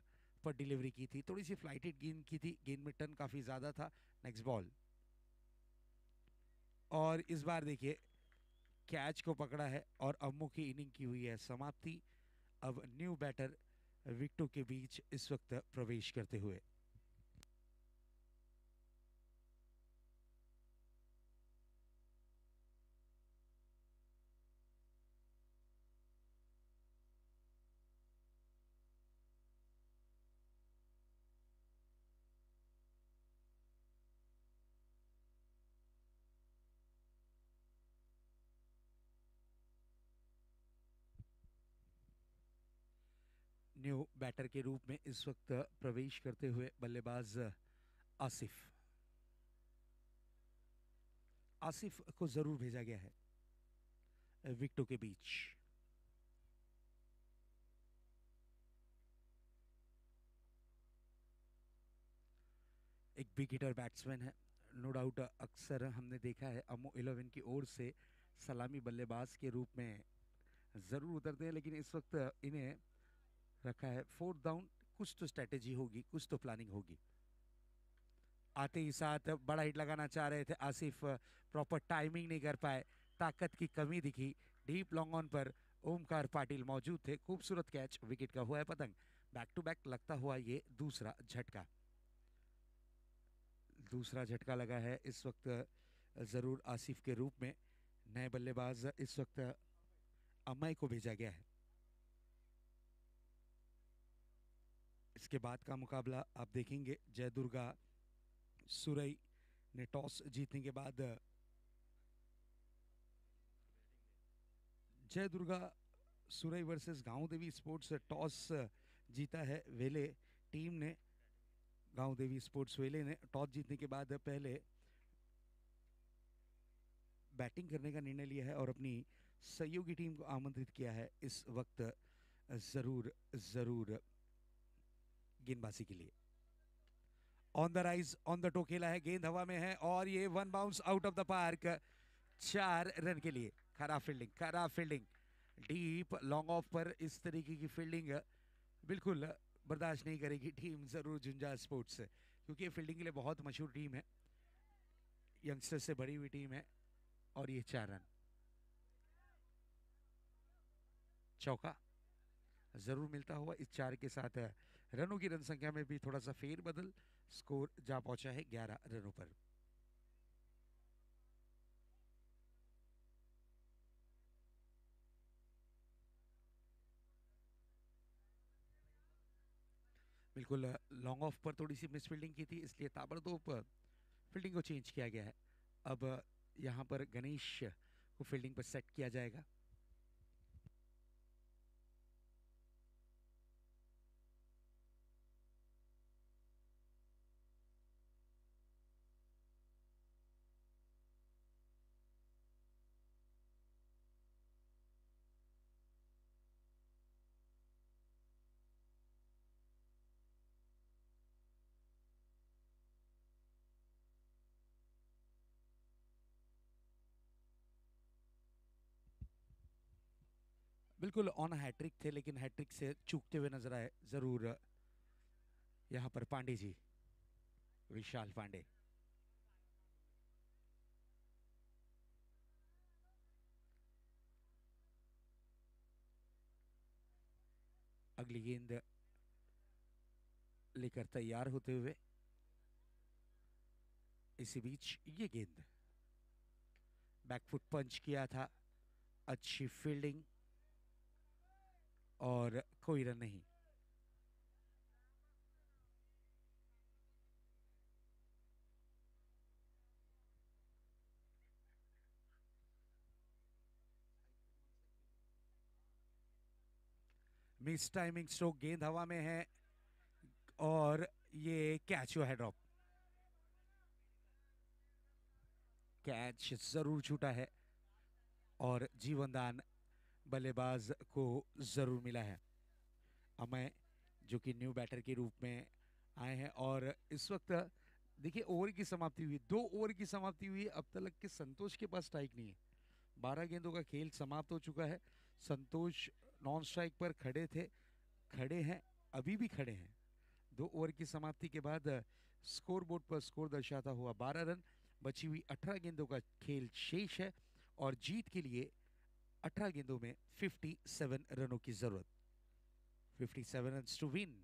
पर डिलीवरी की थी, थोड़ी सी फ्लाइटेड गेंद की थी, गेंद में टर्न काफ़ी ज़्यादा था। नेक्स्ट बॉल, और इस बार देखिए कैच को पकड़ा है और अम्मू की इनिंग की हुई है समाप्ति। अब न्यू बैटर विकेटों के बीच इस वक्त प्रवेश करते हुए। न्यू बैटर के रूप में इस वक्त प्रवेश करते हुए बल्लेबाज आसिफ। आसिफ को जरूर भेजा गया है विकेटों के बीच। एक बिग हिटर बैट्समैन है, नो डाउट। अक्सर हमने देखा है अमो 11 की ओर से सलामी बल्लेबाज के रूप में जरूर उतरते हैं, लेकिन इस वक्त इन्हें रखा है फोर्थ डाउन। कुछ तो स्ट्रेटेजी होगी, कुछ तो प्लानिंग होगी। आते ही साथ बड़ा हिट लगाना चाह रहे थे आसिफ, प्रॉपर टाइमिंग नहीं कर पाए, ताकत की कमी दिखी। डीप लॉन्ग ऑन पर ओमकार पाटिल मौजूद थे, खूबसूरत कैच, विकेट का हुआ है पतंग। बैक टू बैक लगता हुआ ये दूसरा झटका, दूसरा झटका लगा है इस वक्त जरूर आसिफ के रूप में। नए बल्लेबाज इस वक्त अमय को भेजा गया है। इसके बाद का मुकाबला आप देखेंगे, जय दुर्गा सुरई ने टॉस जीतने के बाद, जय दुर्गा सुरई वर्सेस गांव देवी स्पोर्ट्स टॉस जीता है वेले टीम ने। गांव देवी स्पोर्ट्स वेले ने टॉस जीतने के बाद पहले बैटिंग करने का निर्णय लिया है और अपनी सहयोगी टीम को आमंत्रित किया है इस वक्त जरूर जरूर गेंदबाजी के लिए। On the rise on the toe खेला है, गेंद हवा में है और ये one bounce out of the park, 4 run के लिए। खराब फील्डिंग, खराब फील्डिंग, डीप लॉन्ग ऑफ पर इस तरीके की फील्डिंग बिल्कुल बर्दाश्त नहीं करेगी टीम जरूर झुंझा स्पोर्ट्स, क्योंकि ये फील्डिंग के लिए बहुत मशहूर टीम है, यंगस्टर से भरी हुई टीम है। और ये 4 रन, चौका जरूर मिलता हुआ इस 4 के साथ रनों की रन संख्या में भी थोड़ा सा फेर बदल, स्कोर जा पहुंचा है 11 रनों पर। बिल्कुल लॉन्ग ऑफ पर थोड़ी सी मिस फील्डिंग की थी, इसलिए ताबड़तोड़ फील्डिंग को चेंज किया गया है। अब यहाँ पर गणेश को फील्डिंग पर सेट किया जाएगा। बिल्कुल ऑन हैट्रिक थे, लेकिन हैट्रिक से चूकते हुए नजर आए जरूर यहाँ पर पांडे जी, विशाल पांडे। अगली गेंद लेकर तैयार होते हुए, इसी बीच ये गेंद बैकफुट पंच किया था, अच्छी फील्डिंग और कोई रन नहीं। मिस टाइमिंग स्ट्रोक, गेंद हवा में है और ये कैच हुआ है ड्रॉप। कैच जरूर छूटा है और जीवनदान बल्लेबाज को जरूर मिला है। अमय जो कि न्यू बैटर के रूप में आए हैं और इस वक्त देखिए ओवर की समाप्ति हुई, 2 ओवर की समाप्ति हुई, अब तक के संतोष के पास स्ट्राइक नहीं है। 12 गेंदों का खेल समाप्त हो चुका है। संतोष नॉन स्ट्राइक पर खड़े थे, खड़े हैं, अभी भी खड़े हैं। 2 ओवर की समाप्ति के बाद स्कोर बोर्ड पर स्कोर दर्शाता हुआ 12 रन, बची हुई 18 गेंदों का खेल शेष है और जीत के लिए 18 गेंदों में 57 रनों की जरूरत। 57 रन्स टू विन।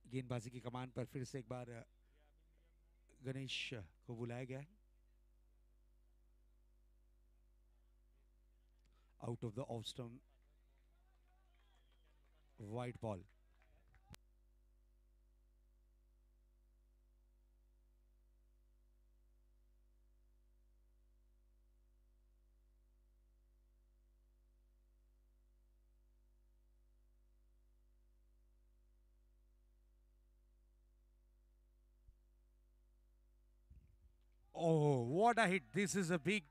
गेंदबाजी की कमान पर फिर से एक बार गणेश को बुलाया गया है। Out of the off stump, wide ball. Oh what a hit, this is a big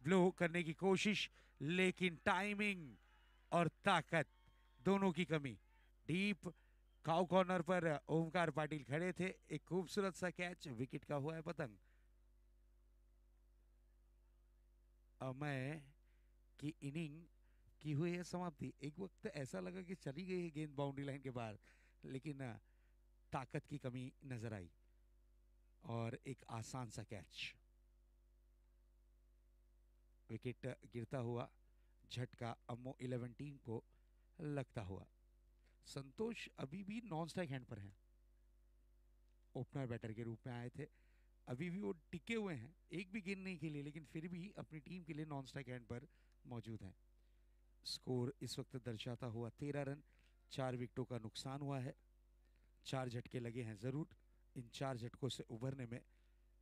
blow करने की कोशिश, लेकिन टाइमिंग और ताकत दोनों की कमी। डीप काउ कॉर्नर पर ओमकार पाटिल खड़े थे, एक खूबसूरत सा कैच, विकेट का हुआ है पतंग। अमय की इनिंग की हुई है समाप्ति। एक वक्त ऐसा लगा कि चली गई है गेंद बाउंड्री लाइन के बाहर, लेकिन ताकत की कमी नजर आई और एक आसान सा कैच। विकेट गिरता हुआ झटका अम्मो 11 टीम को लगता हुआ। संतोष अभी भी नॉन स्ट्राइक हैंड पर हैं, ओपनर बैटर के रूप में आए थे, अभी भी वो टिके हुए हैं, एक भी गेंद नहीं खेली, लेकिन फिर भी अपनी टीम के लिए नॉन स्ट्राइक हैंड पर मौजूद हैं। स्कोर इस वक्त दर्शाता हुआ 13 रन, 4 विकेटों का नुकसान हुआ है, 4 झटके लगे हैं जरूर। इन 4 झटकों से उभरने में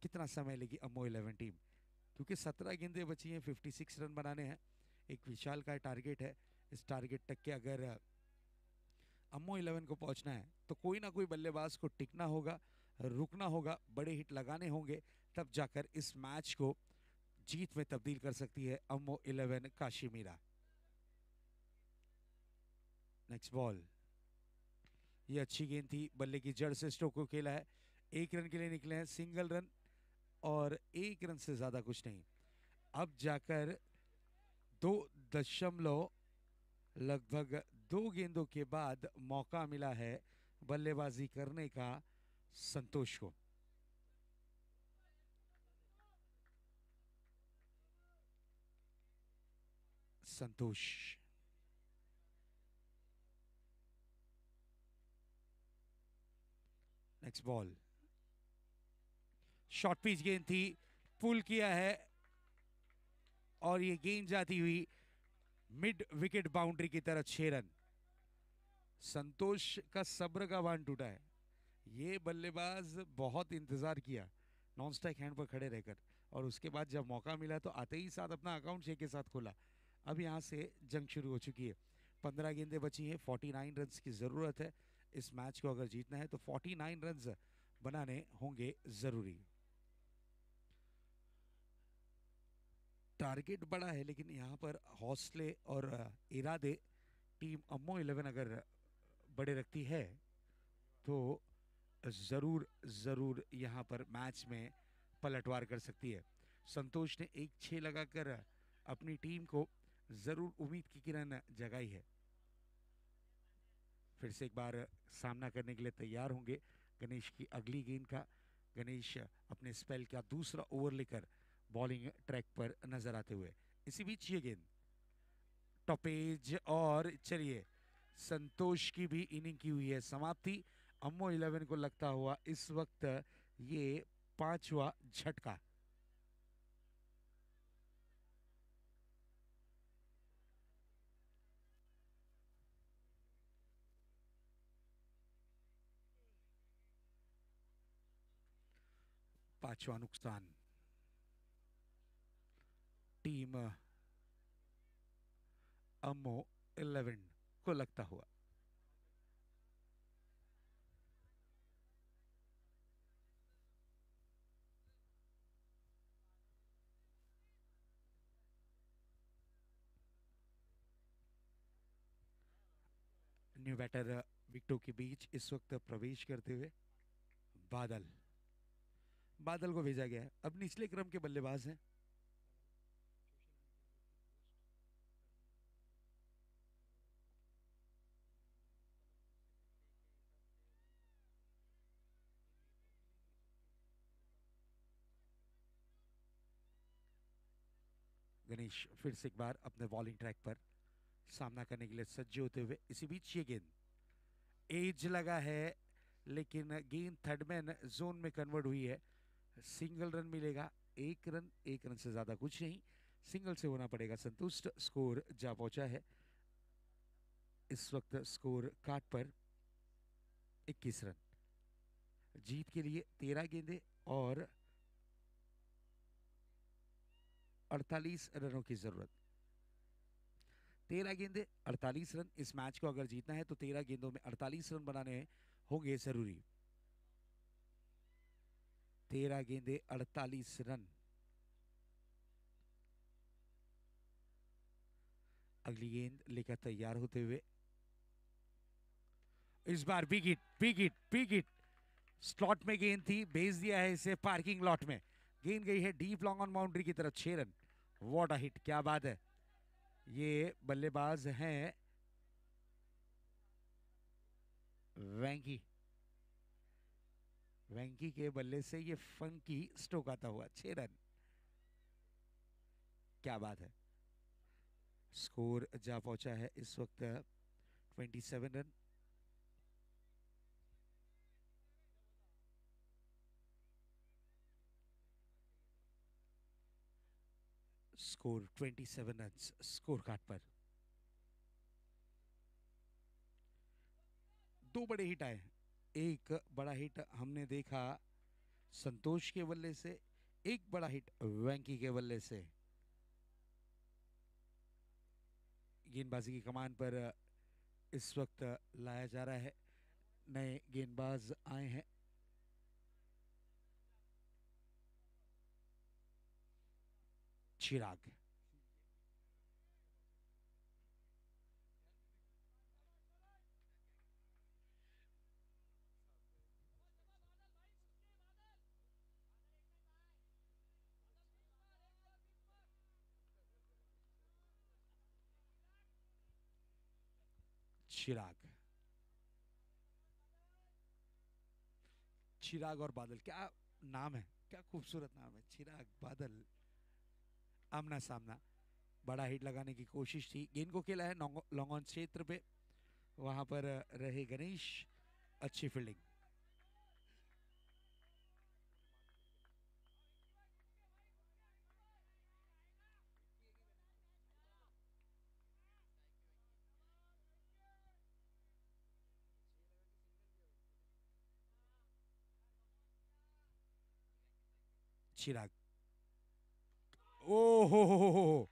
कितना समय लेगी अम्मो 11 टीम, क्योंकि 17 गेंदें बची हैं, 56 रन बनाने हैं। एक विशाल का टारगेट है, इस टारगेट तक के अगर अम्मो 11 को पहुंचना है तो कोई ना कोई बल्लेबाज को टिकना होगा, रुकना होगा, बड़े हिट लगाने होंगे, तब जाकर इस मैच को जीत में तब्दील कर सकती है अम्मो 11 काशीमीरा। नेक्स्ट बॉल, ये अच्छी गेंद थी, बल्ले की जड़ से स्ट्रोक को खेला है, 1 रन के लिए निकले हैं, सिंगल रन और 1 रन से ज्यादा कुछ नहीं। अब जाकर 2 लगभग 2 गेंदों के बाद मौका मिला है बल्लेबाजी करने का संतोष को। Santosh next ball, short pitch गेंद थी, पुल किया है और ये गेंद जाती हुई मिड विकेट बाउंड्री की तरफ, 6 रन। संतोष का सब्र का बांध टूटा है, ये बल्लेबाज बहुत इंतजार किया नॉन स्ट्राइक हैंड पर खड़े रहकर, और उसके बाद जब मौका मिला तो आते ही साथ अपना अकाउंट 6 के साथ खोला। अब यहाँ से जंग शुरू हो चुकी है, 15 गेंदें बची हैं, 49 रन की जरूरत है। इस मैच को अगर जीतना है तो 49 रन बनाने होंगे जरूरी। टारगेट बड़ा है, लेकिन यहाँ पर हौसले और इरादे टीम अम्मो 11 अगर बड़े रखती है तो जरूर जरूर यहाँ पर मैच में पलटवार कर सकती है। संतोष ने 1-6 लगाकर अपनी टीम को जरूर उम्मीद की किरण जगाई है। फिर से एक बार सामना करने के लिए तैयार होंगे गणेश की अगली गेंद का। गणेश अपने स्पेल का दूसरा ओवर लेकर बॉलिंग ट्रैक पर नजर आते हुए। इसी बीच ये गेंद टॉपेज और चलिए संतोष की भी इनिंग की हुई है समाप्ति। अम्मो 11 को लगता हुआ इस वक्त ये 5वां झटका। पांचवा नुकसान टीम अम्मो 11 को लगता हुआ। न्यू बैटर विकेटों के बीच इस वक्त प्रवेश करते हुए बादल बादल को भेजा गया है। अब निचले क्रम के बल्लेबाज हैं। गणेश फिर से एक बार अपने बॉलिंग ट्रैक पर सामना करने के लिए सज्ज होते हुए। इसी बीच ये गेंद एज लगा है लेकिन गेंद थर्ड मैन जोन में कन्वर्ट हुई है। सिंगल रन मिलेगा, एक रन से ज्यादा कुछ नहीं, सिंगल से होना पड़ेगा संतुष्ट। स्कोर जा पहुंचा है इस वक्त स्कोर कार्ड पर 21 रन। जीत के लिए 13 गेंदे और 48 रनों की जरूरत। 13 गेंदे 48 रन। इस मैच को अगर जीतना है तो 13 गेंदों में 48 रन बनाने होंगे जरूरी। 13 गेंदे 48 रन। अगली गेंद लेकर तैयार होते हुए इस बार बिग हिट स्लॉट में गेंद थी, भेज दिया है इसे पार्किंग लॉट में। गेंद गई है डीप लॉन्ग ऑन बाउंड्री की तरफ, 6 रन। व्हाट अ हिट, क्या बात है। ये बल्लेबाज हैं वेंकी। वेंकी के बल्ले से ये फंकी स्ट्रोक आता हुआ, 6 रन। क्या बात है। स्कोर जा पहुंचा है इस वक्त 27 run. Score 27 run score card पर। दो बड़े हिट आए। एक बड़ा हिट हमने देखा संतोष के बल्ले से, एक बड़ा हिट वेंकी के बल्ले से। गेंदबाजी की कमान पर इस वक्त लाया जा रहा है। नए गेंदबाज आए हैं। चिराग चिराग चिराग और बादल, क्या नाम है, क्या खूबसूरत नाम है, चिराग बादल। आमना सामना। बड़ा हिट लगाने की कोशिश थी, गेंद को खेला है लॉन्ग ऑन क्षेत्र पे, वहां पर रहे गणेश। अच्छी फील्डिंग। चिराग, ओ हो,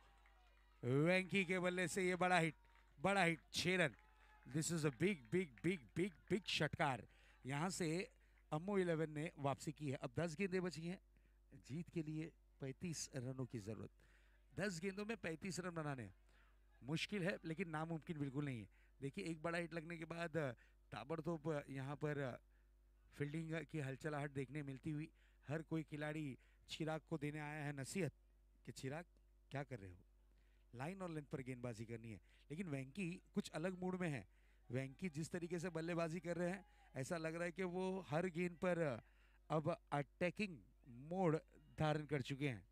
वेंकी के बल्ले से ये बड़ा hit 6 run. This is a big षटकार। यहां से अम्मो 11 ने वापसी की है। अब 10 गेंदें बची हैं, जीत के लिए 35 रनों की जरूरत। 10 गेंदों में 35 रन बनाने हैं। मुश्किल है लेकिन नामुमकिन बिल्कुल नहीं है। देखिए एक बड़ा हिट लगने के बाद ताबड़तोड़ यहाँ पर फील्डिंग की हलचलाहट देखने मिलती हुई। हर कोई खिलाड़ी चिराग को देने आया है नसीहत कि चिराग क्या कर रहे हो, लाइन और लेंथ पर गेंदबाजी करनी है। लेकिन वेंकी कुछ अलग मूड में है। वेंकी जिस तरीके से बल्लेबाजी कर रहे हैं, ऐसा लग रहा है कि वो हर गेंद पर अब अटैकिंग मोड धारण कर चुके हैं।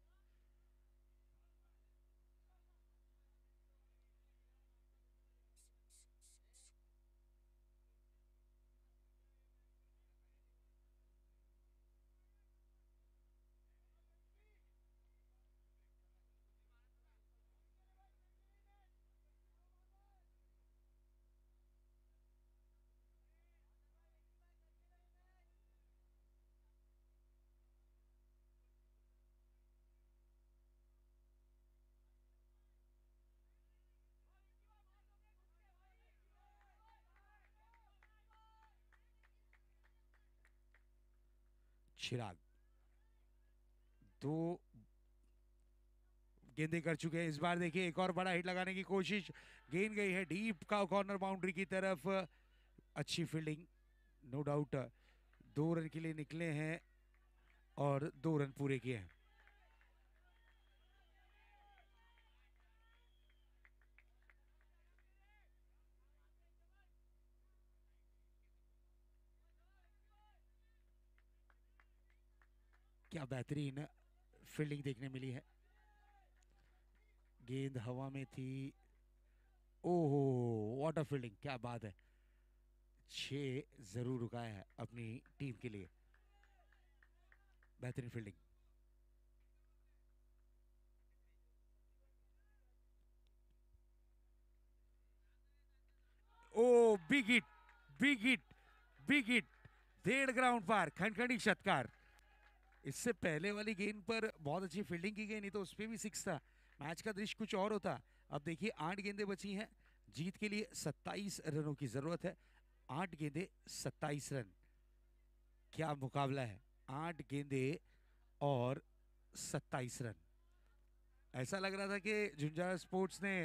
चिराग दो गेंदे कर चुके हैं। इस बार देखिए एक और बड़ा हिट लगाने की कोशिश, गेंद गई है डीप का कॉर्नर बाउंड्री की तरफ। अच्छी फील्डिंग, नो डाउट। 2 रन के लिए निकले हैं और 2 रन पूरे किए हैं। क्या बेहतरीन फील्डिंग देखने मिली है। गेंद हवा में थी। ओहो, व्हाट अ फील्डिंग, क्या बात है। 6 जरूर रुकाया है अपनी टीम के लिए। बेहतरीन fielding. Oh big hit, big hit, big hit. 1.5 ground पार, खनखनी षटकार। इससे पहले वाली गेंद पर बहुत अच्छी फील्डिंग की गई, नहीं तो उस पर भी 6 था। मैच का दृश्य कुछ और होता। अब देखिए 8 गेंदें बची हैं, जीत के लिए 27 रनों की जरूरत है। 8 गेंदें 27 रन, क्या मुकाबला है। 8 गेंदें और 27 रन। ऐसा लग रहा था कि झुंझार स्पोर्ट्स ने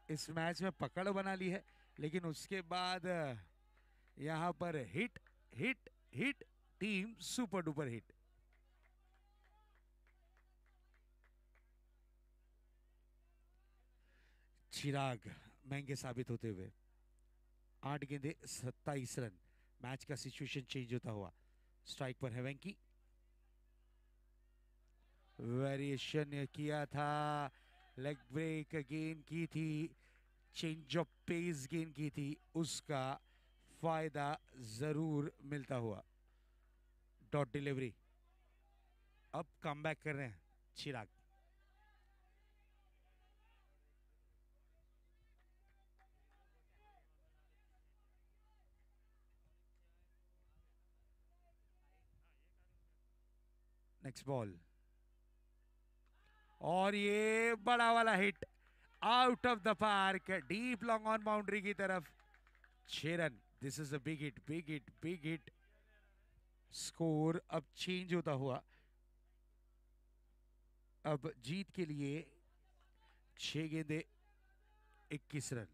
इस मैच में पकड़ बना ली है, लेकिन उसके बाद यहाँ पर hit hit hit, team super duper hit. Chirag महंगे साबित होते हुए। 8 गेंदे 27 रन, मैच का सिचुएशन चेंज होता हुआ। स्ट्राइक पर है वेंकी। वेरिएशन किया था, लेग ब्रेक गेंद की थी, चेंज ऑफ पेस गेंद की थी, उसका फायदा जरूर मिलता हुआ। Dot delivery. अब कम बैक कर रहे हैं चिराग। नेक्स्ट बॉल, और ये बड़ा वाला hit out of the park, deep long on boundary की तरफ। 6 run. This is a big hit, big hit, big hit. Score अब चेंज होता हुआ। अब जीत के लिए 6 गेंदे 21 रन।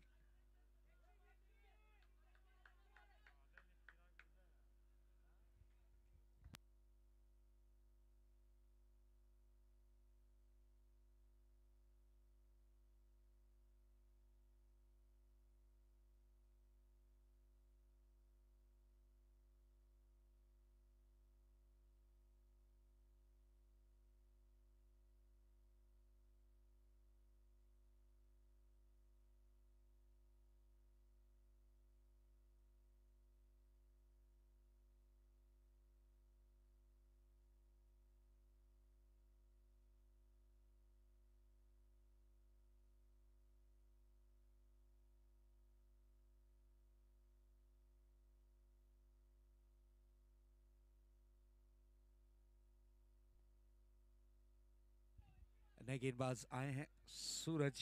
नए गेंदबाज आए हैं सूरज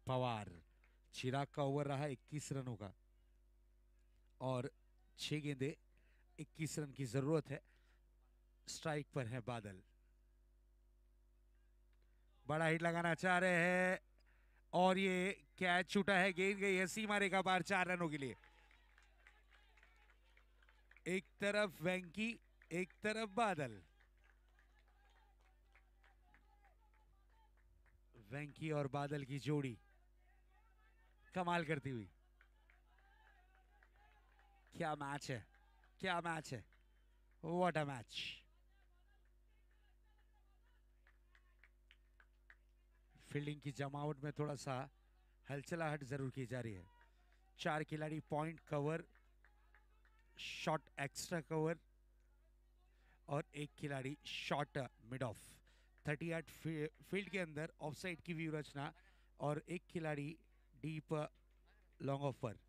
पवार। चिराग का ओवर रहा 21 रनों का और 6 गेंदे 21 रन की जरूरत है। स्ट्राइक पर है बादल। बड़ा हिट लगाना चाह रहे हैं और ये कैच छूटा है, गेंद गई है सीमा रेखा पार 4 रनों के लिए। एक तरफ वेंकी, एक तरफ बादल। वेंकी और बादल की जोड़ी कमाल करती हुई। क्या मैच है, क्या मैच है, व्हाट अ मैच। फील्डिंग की जमावट में थोड़ा सा हलचलाहट जरूर की जा रही है। 4 खिलाड़ी point cover, shot extra cover और एक खिलाड़ी शॉट मिड ऑफ। 38 फील्ड के अंदर ऑफसाइड की व्यू रचना और एक खिलाड़ी डीप लॉन्ग ऑफ पर।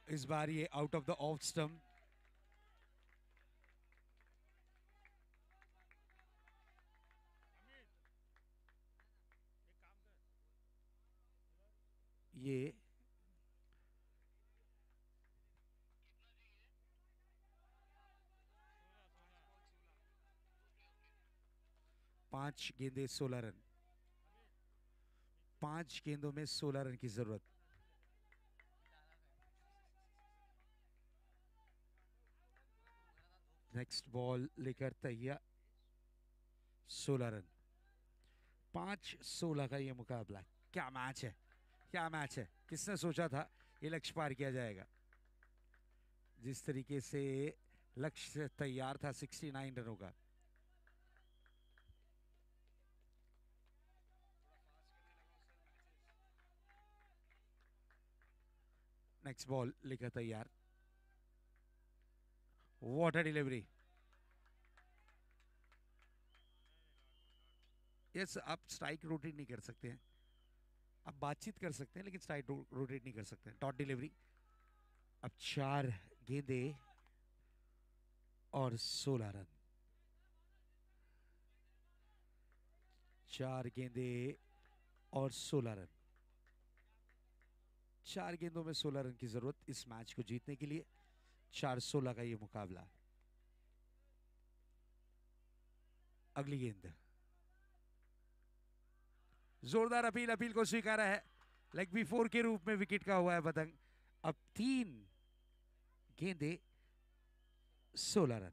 इस बार ये out of the off stump. ये पांच गेंदे 16 रन, 5 गेंदों में 16 रन की जरूरत। नेक्स्ट बॉल लेकर तैयार, 16 रन, 5-16 का ये मुकाबला। क्या मैच है, क्या मैच है। किसने सोचा था ये लक्ष्य पार किया जाएगा। जिस तरीके से लक्ष्य तैयार था 69 रनों का। नेक्स्ट बॉल लेकर तैयार, वाटर डिलीवरी। यस, आप स्ट्राइक रोटेट नहीं कर सकते हैं, आप बातचीत कर सकते हैं लेकिन स्ट्राइक रोटेट नहीं कर सकते। Dot delivery. अब 4 गेंदे और 16 रन, 4 गेंदे और 16 रन, 4 गेंदों में 16 रन की जरूरत इस मैच को जीतने के लिए। 4-16 का ये मुकाबला। अगली गेंद, जोरदार अपील, अपील को स्वीकारा है। लेग बी 4 के रूप में विकेट का हुआ है पतंग। अब 3 गेंदे 16 रन।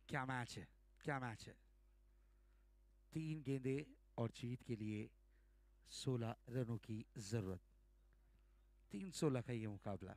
क्या मैच है, क्या मैच है। 3 गेंदे और जीत के लिए 16 रनों की जरूरत। 3-16 का ये मुकाबला।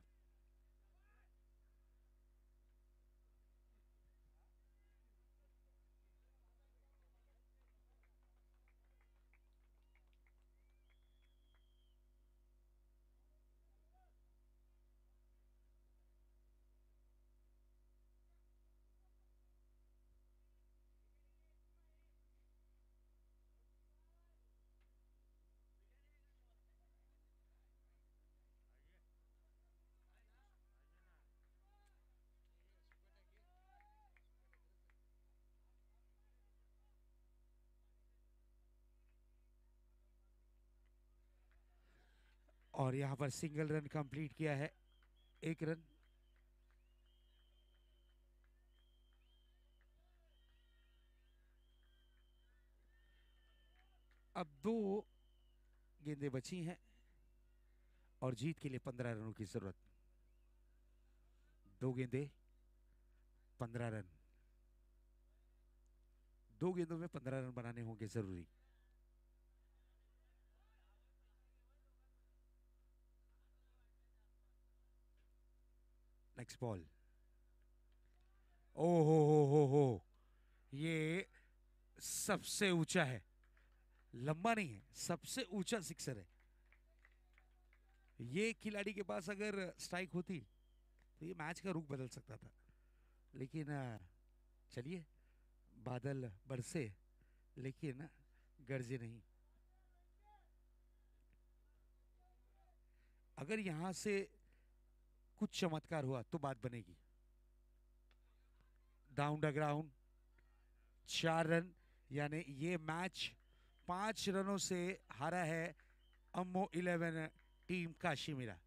और यहां पर सिंगल रन कंप्लीट किया है, 1 रन। अब 2 गेंदें बची हैं और जीत के लिए 15 रनों की जरूरत। 2 गेंदें 15 रन, 2 गेंदों में 15 रन बनाने होंगे जरूरी। नेक्स्ट बॉल, ओ हो, ये सबसे ऊंचा है, लंबा नहीं है, सबसे ऊंचा सिक्सर है। ये खिलाड़ी के पास अगर स्ट्राइक होती तो ये मैच का रुख बदल सकता था, लेकिन चलिए, बादल बरसे लेकिन गरजे नहीं। अगर यहां से कुछ चमत्कार हुआ तो बात बनेगी। डाउन द ग्राउंड, 4 रन, यानी ये मैच 5 रनों से हारा है अम्मो 11 टीम काशीमीरा।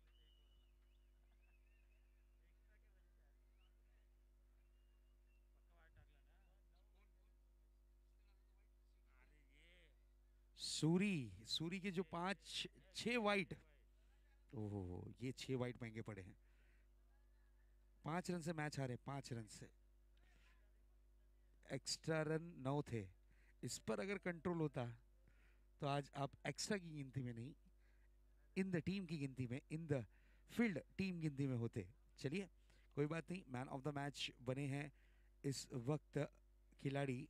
सूरी के जो 5-6 वाइट, ओहो, ये 6 वाइट महंगे पड़े हैं। 5 रन से मैच हारे, 5 रन से। एक्स्ट्रा रन 9 थे, इस पर अगर कंट्रोल होता तो आज आप एक्स्ट्रा की गिनती में नहीं, इन द टीम की गिनती में, इन द फील्ड टीम गिनती में होते। चलिए, कोई बात नहीं। मैन ऑफ द मैच बने हैं इस वक्त खिलाड़ी